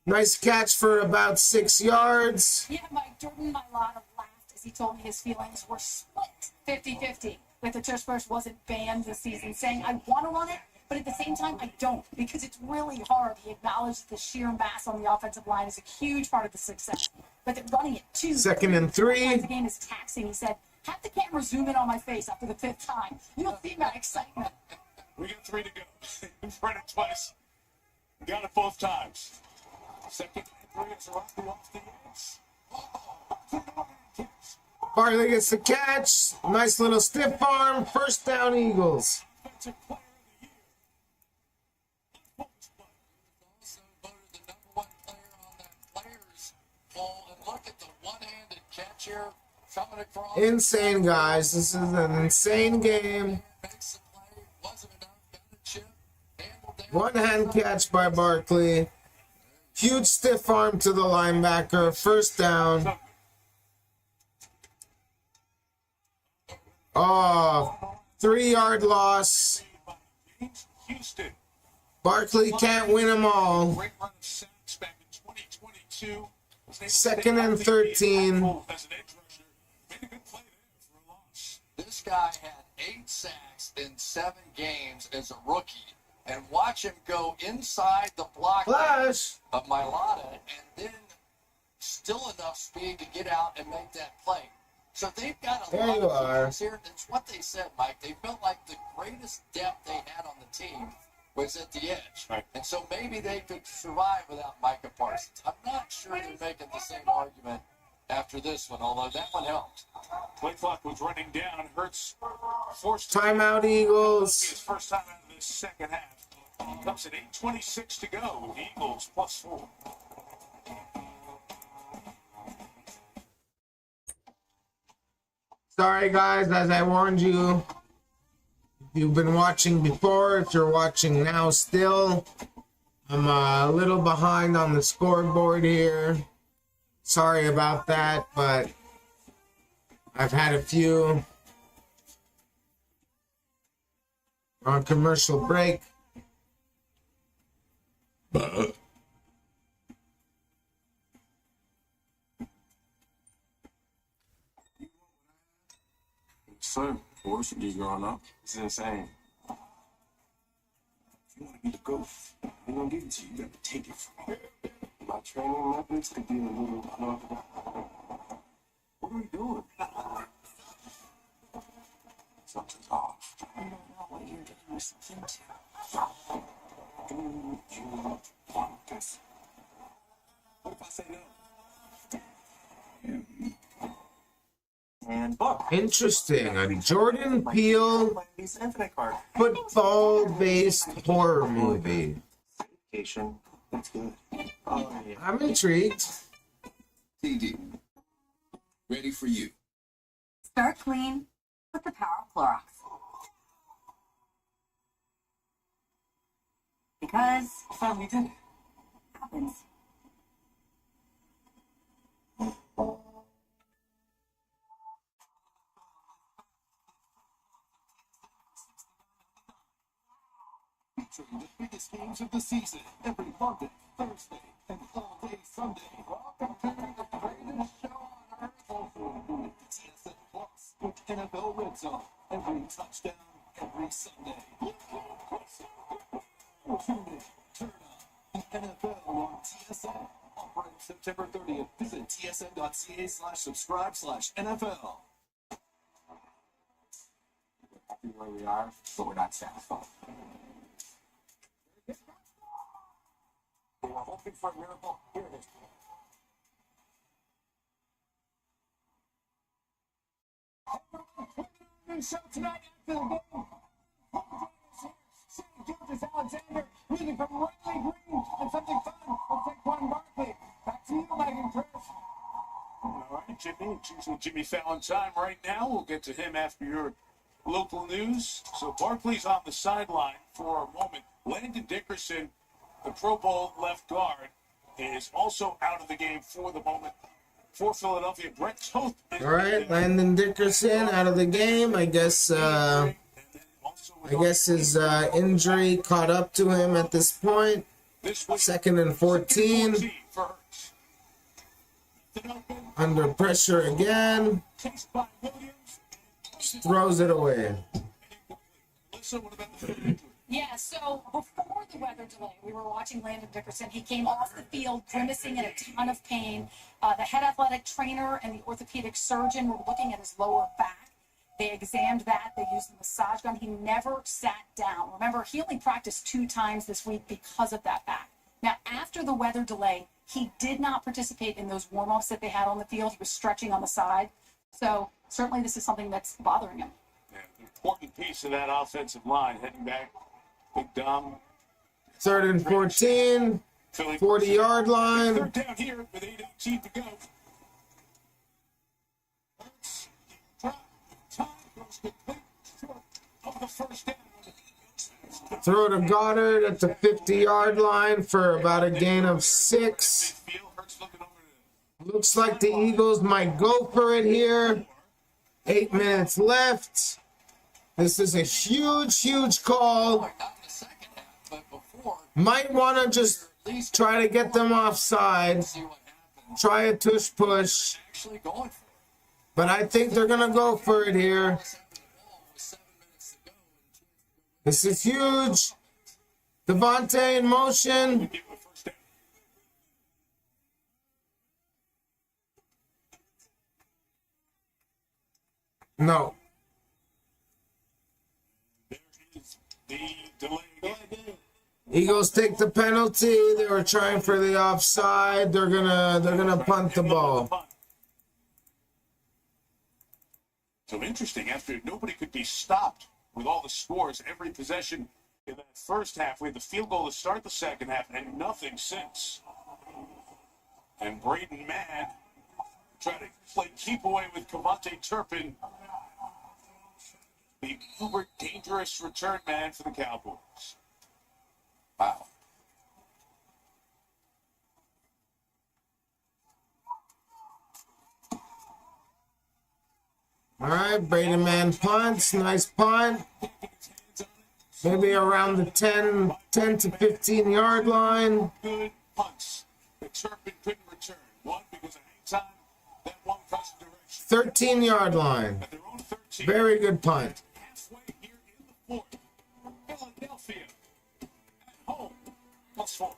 Nice catch for about 6 yards. Yeah, Mike Jordan Mailata laughed as he told me his feelings were split 50-50. Like the tush push wasn't banned this season, saying I want to run it, but at the same time I don't because it's really hard. He acknowledged the sheer mass on the offensive line is a huge part of the success. But that running it 2, Second and 3. The game is taxing. He said, have the camera zoom in on my face after the 5th time. You'll see my excitement. We got 3 to go. We've run it twice. Got it both times. Second and 3 is off the edge. Barkley gets the catch. Nice little stiff arm. First down, Eagles. Offensive player of Also voted the #1 player on that players poll. And look at the one-handed catch here coming across. Insane, guys. This is an insane game. Makes the play. Wasn't enough. Got the chip. Handled that. One hand catch by Barkley. Huge stiff arm to the linebacker. First down. Oh, 3-yard loss. Houston. Barkley can't win them all. Great run of sacks back in 2022. Second and 13. As an edge rusher. Made a good play there for a loss. This guy had 8 sacks in 7 games as a rookie. And watch him go inside the block Flash. of Mailata and then still enough speed to get out and make that play. So they've got a There lot you of are. players here. That's what they said, Mike. They felt like the greatest depth they had on the team was at the edge. Right. And so maybe they could survive without Micah Parsons. I'm not sure they're making the same argument after this one, although that one helped. Play clock was running down. Hurts forced Timeout, Eagles. his first time out of this second half. Comes at 8:26 to go. Eagles +4. Sorry, guys, as I warned you, if you've been watching before, if you're watching now still, I'm a little behind on the scoreboard here. Sorry about that, but I've had a few on commercial break. Son, worse than you growing up. It's insane. If you want to be the GOAT, I'm gonna give it to you. You gotta take it from me. My training methods could be a little What are we doing? Something's off. I don't know what you're getting yourself into. Do you want this? What if I say no? And book. Interesting. A Jordan Peele Visa Infinite card. football-based horror movie. Vacation. That's good. Oh, yeah. I'm intrigued. TD, ready for you. Start clean with the power of Clorox. Because I finally did it. it happens. Featuring the biggest games of the season every Monday, Thursday, and all day Sunday. Welcome to the greatest show on earth. TSN Plus with NFL Red Zone. Every touchdown, every Sunday. Tune in, turn on the NFL on TSN. Operating September 30th. Visit tsn.ca/subscribe/NFL. Happy where we are, but we're not satisfied. We were hoping for a miracle. Here it is. Show tonight after the game. Georges Alexander reading from Riley Green and something fun from Saquon Barkley. Back to you, Mike and Chris. All right, Jimmy. Choosing Jimmy Fallon time right now. We'll get to him after your local news. So Barkley's on the sideline for a moment. Landon Dickerson, the Pro Bowl left guard, is also out of the game for the moment for Philadelphia. Brett Toth. All right, Landon Dickerson out of the game. I guess his injury caught up to him at this point. 2nd and 14. Under pressure again. Just throws it away. Yeah, so before the weather delay, we were watching Landon Dickerson. He came off the field grimacing in a ton of pain. The head athletic trainer and the orthopedic surgeon were looking at his lower back. They examined that. They used the massage gun. He never sat down. Remember, he only practiced 2 times this week because of that back. Now, after the weather delay, he did not participate in those warm-ups that they had on the field. He was stretching on the side. So certainly this is something that's bothering him. Yeah, an important piece of that offensive line heading back. Big Dom. 3rd and 14. 40-yard line. 3rd down here with 8:18 to go. Time goes complete short of the first down. Throw to Goddard at the 50-yard line for about a gain of 6. Looks like the Eagles might go for it here. 8 minutes left. This is a huge call. Might want to just try to get them offside. Try a tush push. But I think they're going to go for it here. This is huge. Devontae in motion. No. There is the delay again. Eagles take the penalty. They were trying for the offside. They're gonna punt the ball. So interesting, after nobody could be stopped with all the scores, every possession in that first half, we had the field goal to start the second half, and nothing since. And Braden Mann trying to play keep away with Cavante Turpin, the uber dangerous return man for the Cowboys. Wow. All right, Braden Mann punts. Nice punt. Maybe around the 10 to 15 yard line. Good punts that Turpin couldn't return. One, because of hang time, that one cuts direction. 13 yard line. At their own 13. Very good punt. Halfway here in the fourth. Philadelphia at home, +4.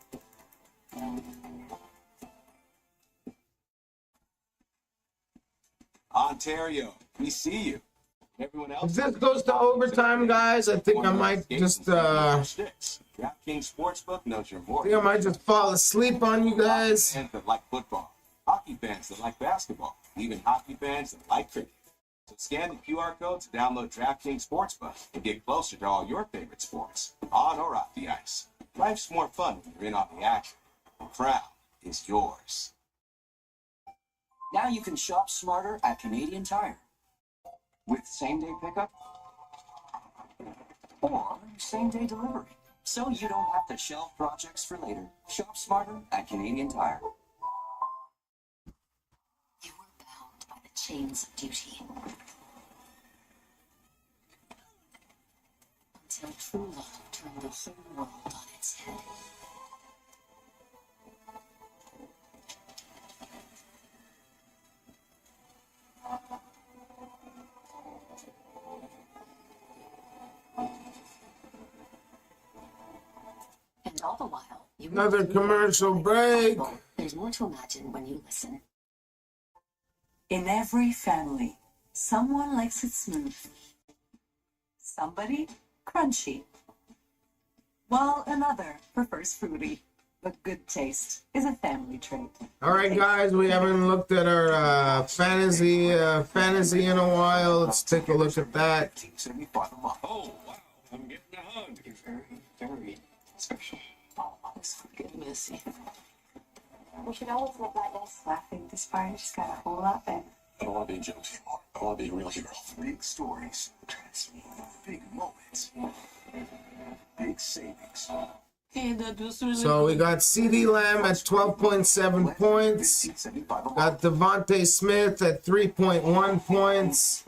Ontario, we see you. Everyone else. If this goes to overtime, guys, I think I might just DraftKings Sportsbook knows your more. I think I might just fall asleep on you guys. Fans that like football, hockey fans that like basketball, even hockey fans that like cricket. So scan the QR code to download DraftKings Sportsbook and get closer to all your favorite sports, on or off the ice. Life's more fun when you're in on the action. The crown is yours. Now you can shop smarter at Canadian Tire. With same-day pickup or same-day delivery. So you don't have to shelve projects for later. Shop smarter at Canadian Tire. You were bound by the chains of duty. Until true love turned the whole world on its head. And all the while, you Another commercial break. There's more to imagine when you listen. In every family, someone likes it smooth. Somebody crunchy. While another prefers fruity. But good taste is a family trait. All right, guys, we haven't looked at our fantasy in a while. Let's take a look at that. Oh, wow. I'm getting a hug. You're very, very special. Oh, this would get messy. We should always live like this. I think this fire just got a whole lot better. I don't want to be a joke anymore. I want to be a real hero. Big stories, big moments, big savings. So we got CD Lamb at 12.7 points. Got Devontae Smith at 3.1 points.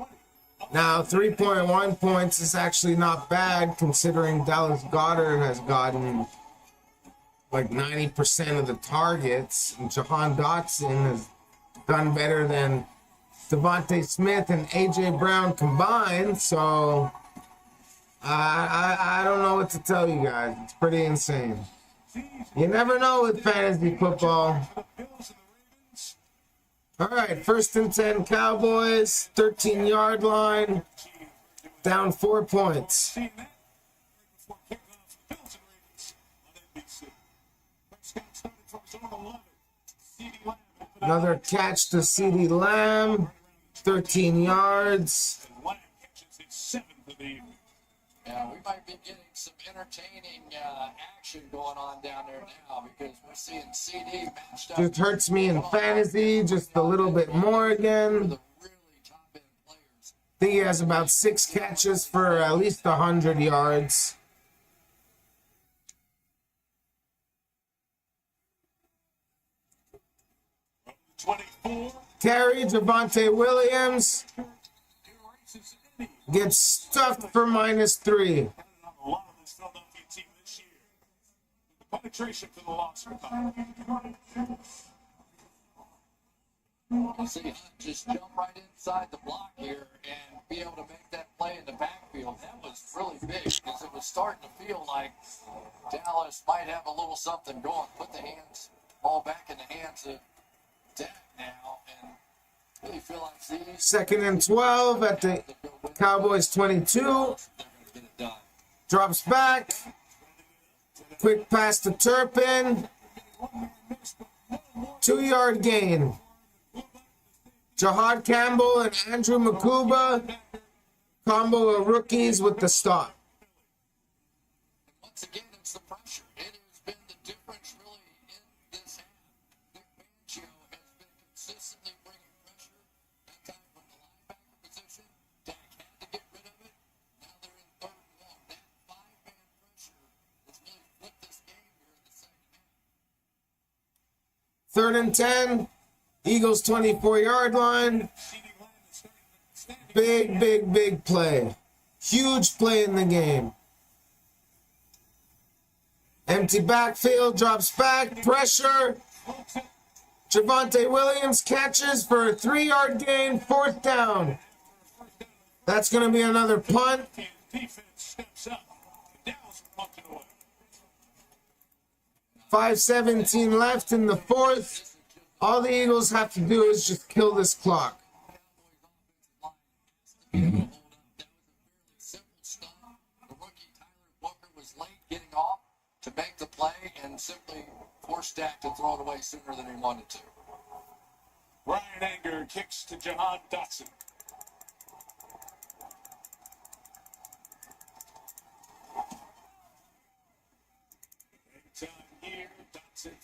Now, 3.1 points is actually not bad considering Dallas Goedert has gotten like 90% of the targets. And Jahan Dotson has done better than Devontae Smith and A.J. Brown combined. So I don't know what to tell you guys. It's pretty insane. You never know with fantasy football. All right, 1st and 10 Cowboys, 13-yard line, down 4 points. Another catch to CD Lamb, 13 yards. Yeah, we might be getting some entertaining action going on down there now because we're seeing CD matched up. Just hurts me in fantasy just a little bit more again. I think he has about 6 catches for at least 100 yards. Carry Javonte Williams gets stuffed for -3. Penetration for the loss. See, just jump right inside the block here and be able to make that play in the backfield. That was really big because it was starting to feel like Dallas might have a little something going. Put the ball back in the hands of Dak now and really feel like these. 2nd and 12 at the Cowboys 22. Drops back. Quick pass to Turpin. 2-yard gain. Jahad Campbell and Andrew Makuba. Combo of rookies with the stop. Once again, it's the pressure. It has been the difference really in this half. Nick Fangio has been consistently bringing pressure. That time from the linebacker position, Dak had to get rid of it. Now they're in 3rd and 1. That 5-man pressure has really flipped this game here in the second half. 3rd and 10. Eagles 24-yard line. Big play. Huge play in the game. Empty backfield, drops back, pressure. Javonte Williams catches for a 3-yard gain, 4th down. That's going to be another punt. 5:17 left in the 4th. All the Eagles have to do is just kill this clock. Getting off to make the play and simply force Dak to throw it away sooner than he wanted to. Ryan Anger kicks to Jahan Dotson.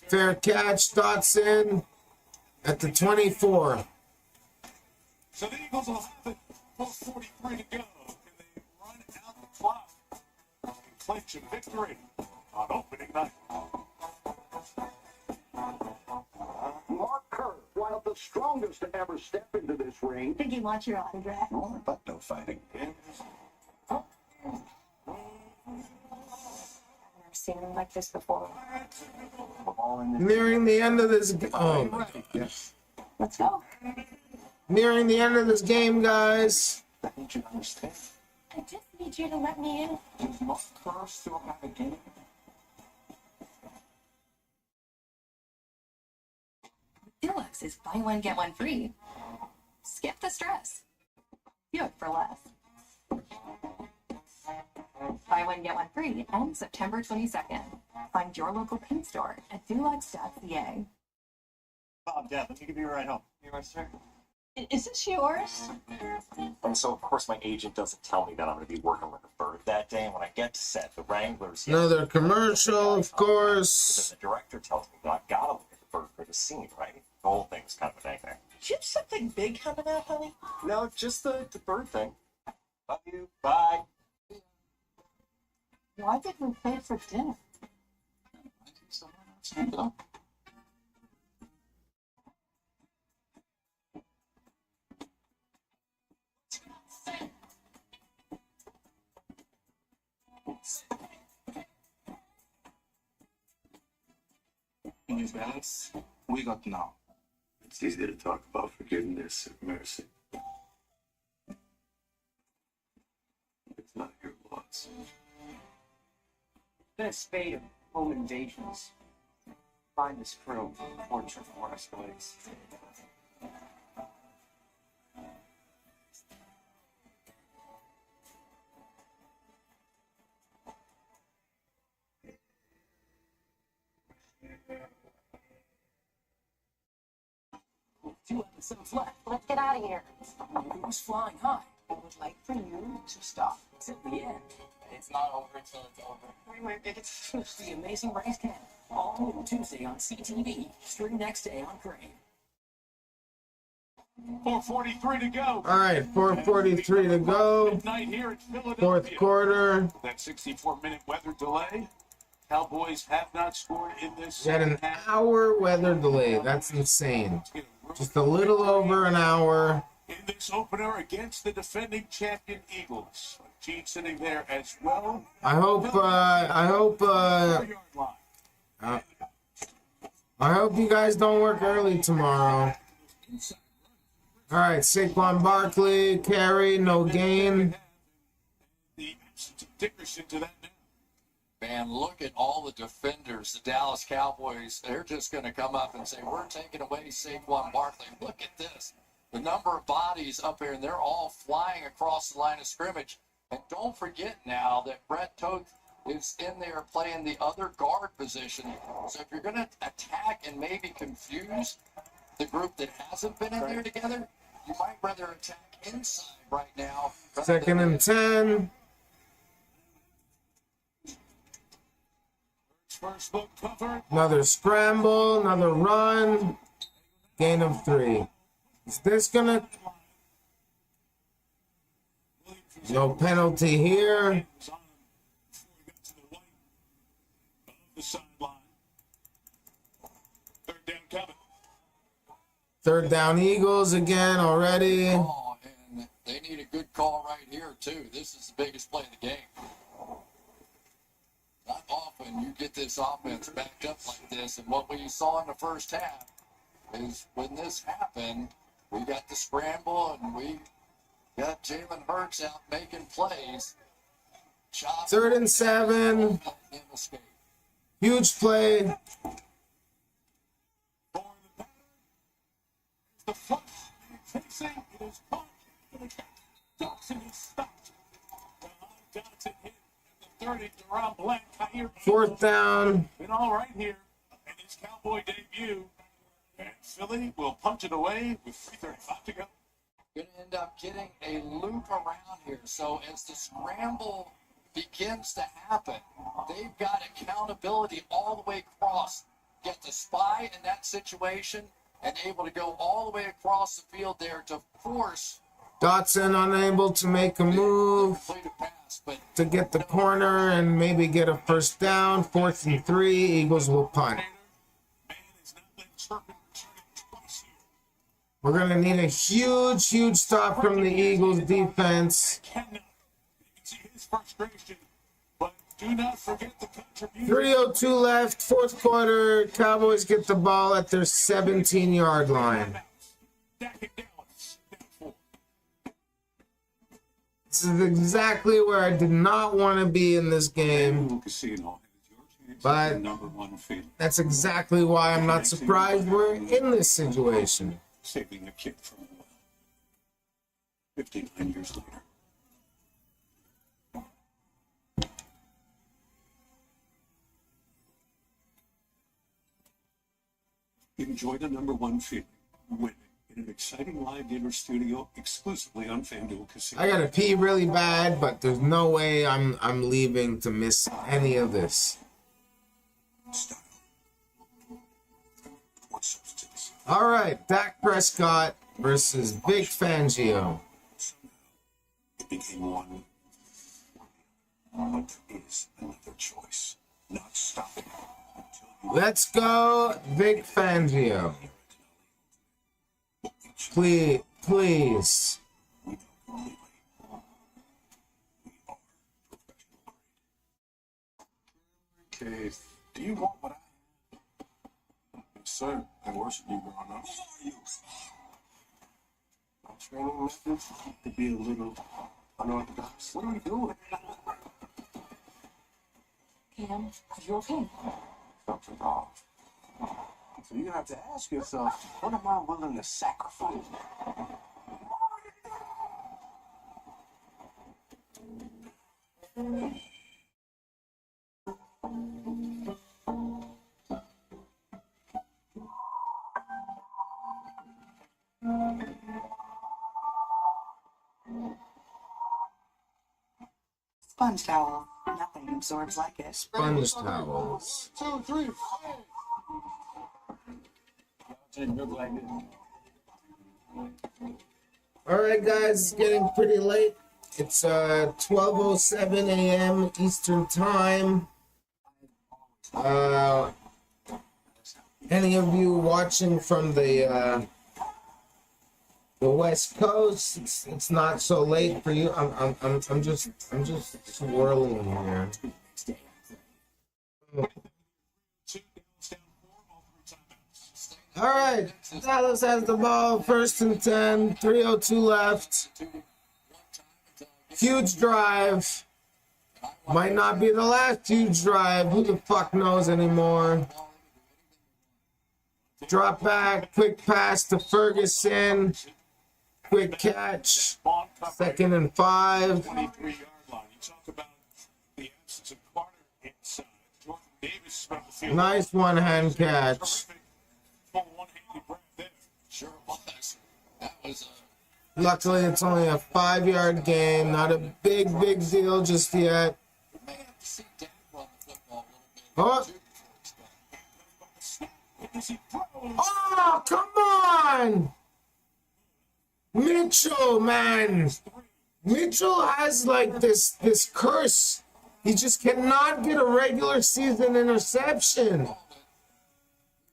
Fair catch, Dotson at the 24. So the Eagles will have it. 4:43 to go. Can they run out the clock and clinch a victory on opening night? Mark Kerr, one of the strongest to ever step into this ring. Think he wants your autograph? But no fighting. I've never seen him like this before. Nearing the end of this Let's go. Nearing the end of this game, guys. I need you to understand. I just need you to let me in. Does Mark Kerr still have a game? Deluxe is buy one, get one free. Skip the stress. Do it for less. Buy one, get one free ends September 22nd. Find your local paint store at deluxe.ca. Bob, Dad, let me give you a ride home. You want to Is this yours? And so, of course, my agent doesn't tell me that I'm going to be working with a bird that day. And when I get to set, the Wranglers... Another commercial, of course. Then the director tells me that I've got to look at the bird for the scene, right? The whole thing's kind of a nightmare. You have something big coming out, honey? No, just the bird thing. Love you. Bye. Why did we pay for dinner? In his balance, we got now. It's easy to talk about forgiveness and mercy. It's not your loss. Been a spate of home invasions. Find this crew torture war escalates. Two episodes left. Let's get out of here. Who's flying high? I would like for you to stop. It's at the end. It's not over until it's over. It's the Amazing Race Camp. All new Tuesday on CTV. Stream next day on Crane. 4:43 to go. All right, 4:43 to go. Midnight here in Philadelphia. 4th quarter. That 64-minute weather delay. Cowboys have not scored in this. Yet an hour weather delay. That's insane. Just a little over an hour. In this opener against the defending champion Eagles. Gene sitting there as well. I hope you guys don't work early tomorrow. All right, Saquon Barkley, carry, no gain. The absence of Dickerson to that now. Man, look at all the defenders, the Dallas Cowboys. They're just going to come up and say, we're taking away Saquon Barkley. Look at this. The number of bodies up here, and they're all flying across the line of scrimmage. And don't forget now that Brett Toth is in there playing the other guard position. So if you're going to attack and maybe confuse the group that hasn't been in there together, you might rather attack inside right now. Second and 10. Another scramble, another run. Gain of 3. Is this gonna... No penalty here. Third down Eagles again already. Oh, and they need a good call right here, too. This is the biggest play of the game. Not often you get this offense backed up like this, and what we saw in the first half is when this happened, we got the scramble, and we got Jalen Hurts out making plays. Third and 7. Huge play. The flush, chasing, it is caught, Johnson is stopped. Johnson hit at the 30, Deron Black. Fourth down. Been all right here in his Cowboy debut. And Philly will punch it away with 3:35 to go. Going to end up getting a loop around here. So as the scramble begins to happen, they've got accountability all the way across. Get the spy in that situation and able to go all the way across the field there to force. Dotson unable to make a move to get the corner and maybe get a first down. 4th and 3. Eagles will punt. We're going to need a huge, huge stop from the Eagles defense. Do not forget the contribution. 3:02 left, fourth quarter. Cowboys get the ball at their 17-yard line. This is exactly where I did not want to be in this game. But that's exactly why I'm not surprised we're in this situation. Saving a kid from the well. 59 years later. Enjoy the #1 feeling, winning in an exciting live dinner studio exclusively on FanDuel Casino. I gotta pee really bad, but there's no way I'm leaving to miss any of this. All right, Dak Prescott versus Vic Fangio. It became one, but there is another choice. Not stopping. Let's go, Vic Fangio. Please, please. Okay, do you want what I have? Yes, sir. I worship you growing up. My training methods to be a little unorthodox. What are we doing? Cam, are you okay? Something's off. So you have to ask yourself, what am I willing to sacrifice? Sponge towel. Nothing absorbs like it. Sponge towels. 2, 3, All right, guys, it's getting pretty late. It's 12:07 a.m. Eastern Time. Any of you watching from the West Coast, it's not so late for you. I'm just swirling here. All right, Dallas has the ball, 1st and 10, 3:02 left. Huge drive. Might not be the last huge drive. Who the fuck knows anymore? Drop back, quick pass to Ferguson. Quick catch. 2nd and 5. 23-yard line. You talk about the absence of quarterback. Davis is on the field. Nice one-hand catch. Full one-handed grab there. Sure was. That was Luckily, it's only a 5-yard gain. Not a big deal just yet. we may have to see Dak run the football a little bit. Oh, come on! Mitchell, man. Mitchell has like this curse. He just cannot get a regular season interception.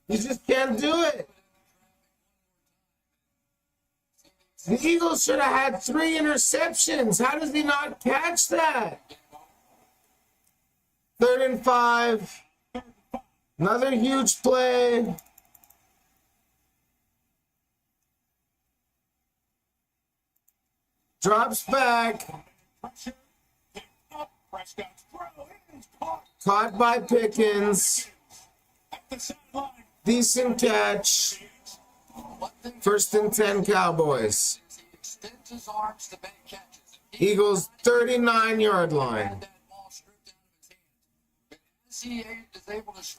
He just can't do it. The Eagles should have had 3 interceptions. How does he not catch that? 3rd and 5. Another huge play. Drops back. Caught by Pickens. Decent catch. 1st and 10 Cowboys. Eagles 39-yard line.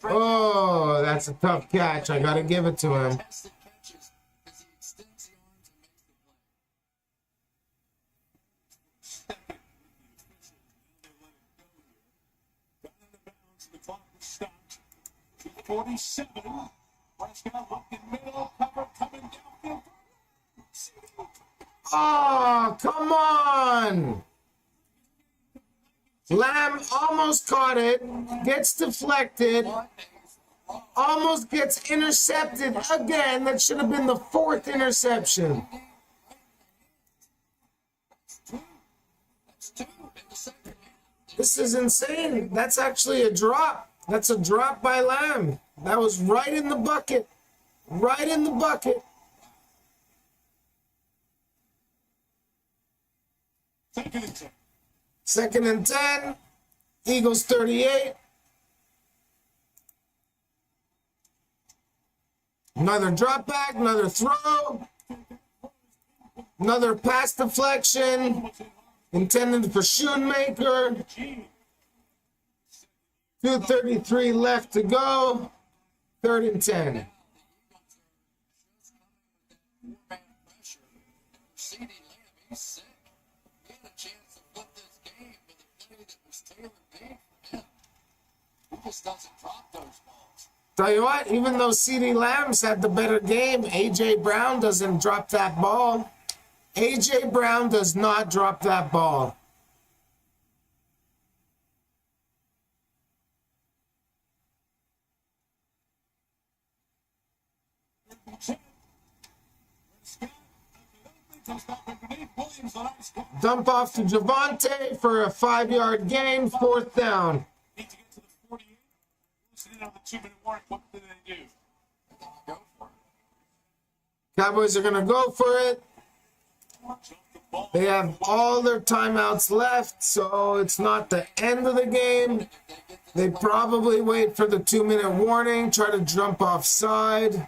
Oh, that's a tough catch. I got to give it to him. Oh, come on. Lamb almost caught it, gets deflected, almost gets intercepted again. That should have been the 4th interception. This is insane. That's actually a drop. That's a drop by Lamb. That was right in the bucket. Right in the bucket. Second and 10. Eagles 38. Another drop back, another throw. Another pass deflection. Intended for Shoemaker. 2:33 left to go. 3rd and 10. Tell you what, even though CeeDee Lamb's had the better game, A.J. Brown doesn't drop that ball. A.J. Brown does not drop that ball. Dump off to Javonte for a 5-yard gain, 4th down. Cowboys are going to go for it. They have all their timeouts left, so it's not the end of the game. They probably wait for the 2-minute warning, try to jump offside.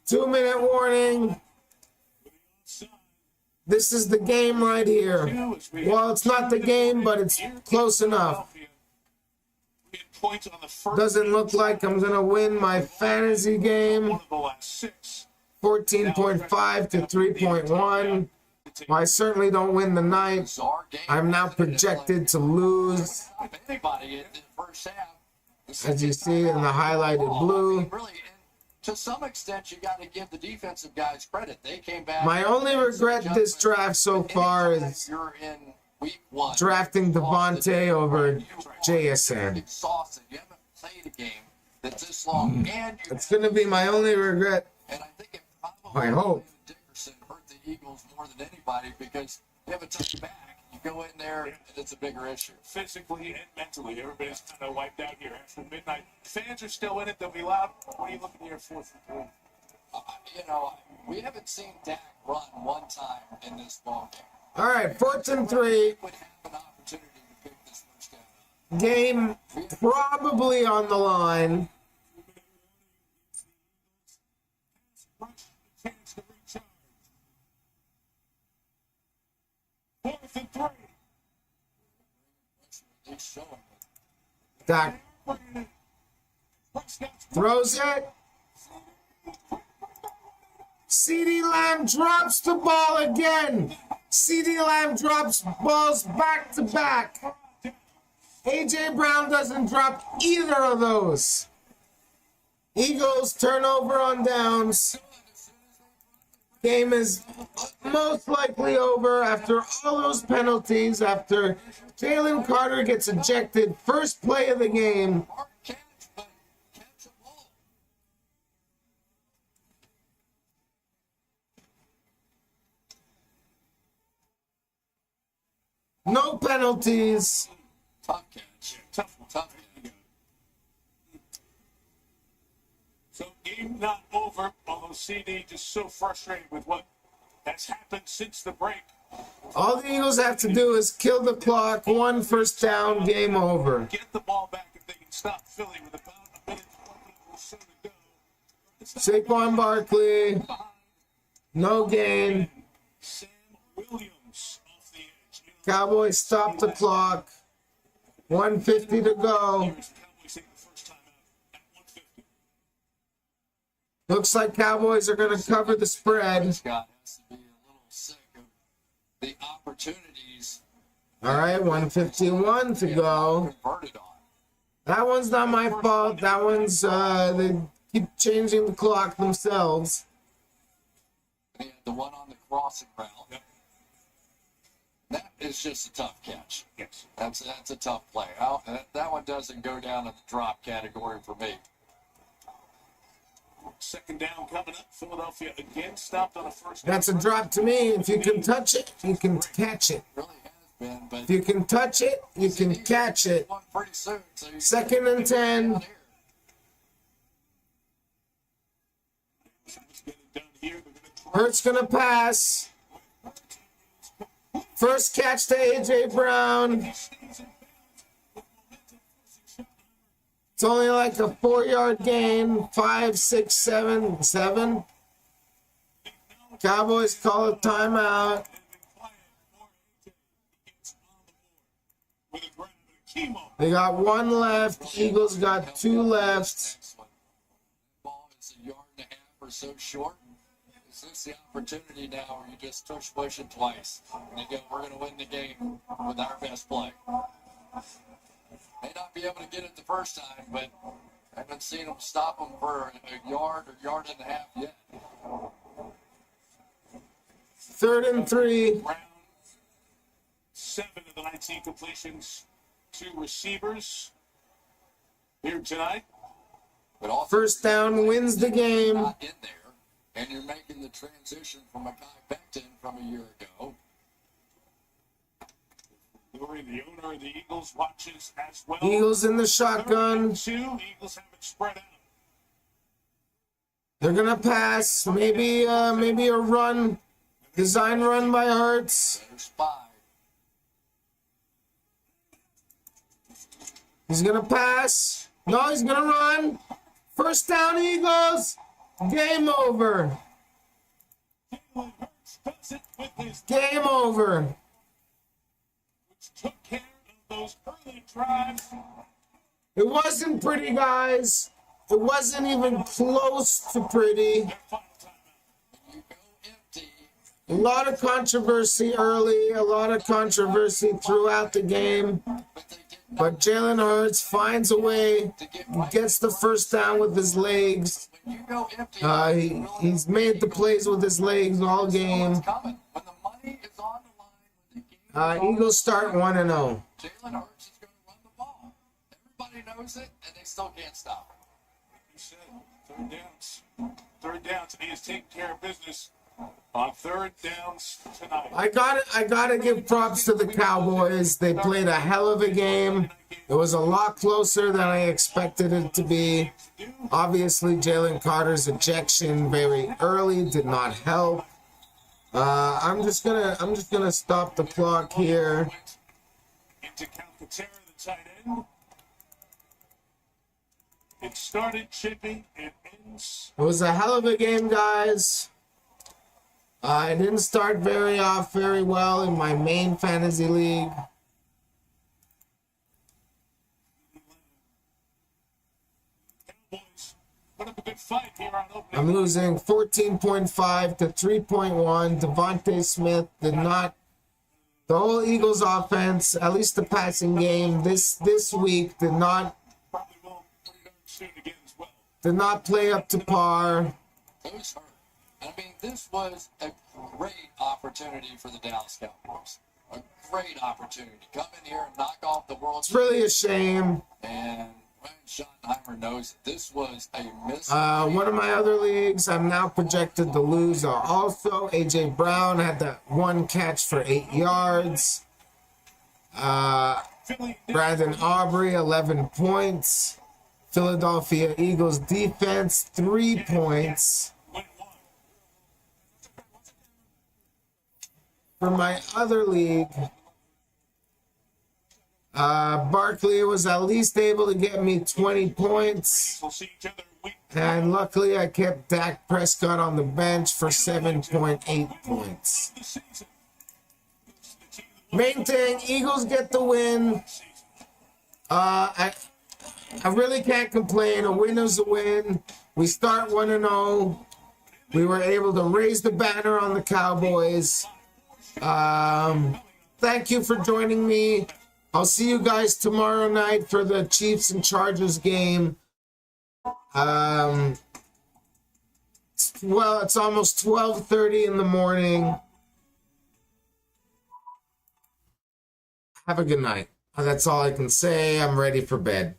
2-minute warning. This is the game right here. Well, it's not the game, but it's close enough. Doesn't look like I'm going to win my fantasy game. 14.5 to 3.1. Well, I certainly don't win the night. I'm now projected to lose. As you see in the highlighted blue. To some extent, you got to give the defensive guys credit. They came back. My only regret this draft so far is drafting Devontae over JSN. Exhausted. You haven't played a game that's this long, and It's going to be my only regret. And I think it probably I hope. Dickerson hurt the Eagles more than anybody because you have a touch back. You go in there, and it's a bigger issue. Physically and mentally, everybody's kind of wiped out here after midnight. Fans are still in it. They'll be loud. What are you looking here, 4th and 3? We haven't seen Dak run one time in this ball game. All right, 4th and 3. Would have an opportunity to pick this first guy up. Game probably on the line. nice showing. Dak throws it. CeeDee Lamb drops the ball again. CeeDee Lamb drops balls back to back. A.J. Brown doesn't drop either of those. Eagles turnover on downs. Game is most likely over after all those penalties, after Jalen Carter gets ejected. First play of the game. No penalties. Tough catch. Tough catch. So game not over, although CD just so frustrated with what has happened since the break. All the Eagles have to do is kill the clock. 1 first down, game over. Get the ball back if they can stop Philly with about a minute 20 or so to go. Saquon Barkley, no gain. Sam Williams off the edge. Cowboys stop the clock. 1:50 to go. Looks like Cowboys are going to cover the spread. Scott has to be a little sick of the opportunities. All right, 1:51 to go. That one's not my fault. That one's, they keep changing the clock themselves. They had the one on the crossing route. That is just a tough catch. Yes. That's a tough play. That one doesn't go down in the drop category for me. Second down coming up. Philadelphia again stopped on a first down. That's a drop to me. If you can touch it, you can catch it. If you can touch it, you can catch it. Second and 10. Hurts gonna pass. First catch to A.J. Brown. It's only like a 4-yard gain. 5, 6, 7, 7. Cowboys call a timeout. They got 1 left. Eagles got 2 left. Ball is a yard and a half or so short. Is this the opportunity now where you just push it twice and you go, we're going to win the game with our best play? May not be able to get it the first time, but I haven't seen them stop them for a yard or yard and a half yet. 3rd and 3. 7 of the 19 completions to receivers here tonight. But also, First down wins the game. not in there, and you're making the transition from a Kai Becton from a year ago. Lurie, the owner of the Eagles, watches as well. Eagles in the shotgun. 2. Eagles have it spread out. They're gonna pass. Maybe a run. Design run by Hurts. He's gonna pass. No, he's gonna run. First down, Eagles. Game over. Game over. Took care of those early drives. It wasn't pretty, guys. It wasn't even close to pretty. A lot of controversy early, a lot of controversy throughout the game. But Jalen Hurts finds a way, gets the first down with his legs. He's made the plays with his legs all game. Eagles start 1-0. Jalen Hurts is going to run the ball. Everybody knows it, and they still can't stop it. Third downs, and he has taken care of business on 3rd downs tonight. I gotta give props to the Cowboys. They played a hell of a game. It was a lot closer than I expected it to be. Obviously, Jalen Carter's ejection very early did not help. I'm just gonna stop the clock here. Into Calcaterra, the tight end. It started chipping and ends. It was a hell of a game, guys. I didn't start very well in my main fantasy league. I'm losing 14.5 to 3.1. Devontae Smith did not. The whole Eagles offense, at least the passing game this week, did not play up to par. Who's hurt? I mean, this was a great opportunity for the Dallas Cowboys. A great opportunity to come in here and knock off the world. It's really a shame. And Schottenheimer knows it. This was a miss. One of my other leagues, I'm now projected to lose. Also, A.J. Brown had that one catch for 8 yards. Brandon Aubrey, 11 points. Philadelphia Eagles defense, 3 points. For my other league, Barkley was at least able to get me 20 points. And luckily, I kept Dak Prescott on the bench for 7.8 points. Main thing, Eagles get the win. I really can't complain. A win is a win. We start 1-0. We were able to raise the banner on the Cowboys. Thank you for joining me. I'll see you guys tomorrow night for the Chiefs and Chargers game. Well, it's almost 12:30 in the morning. Have a good night. That's all I can say. I'm ready for bed.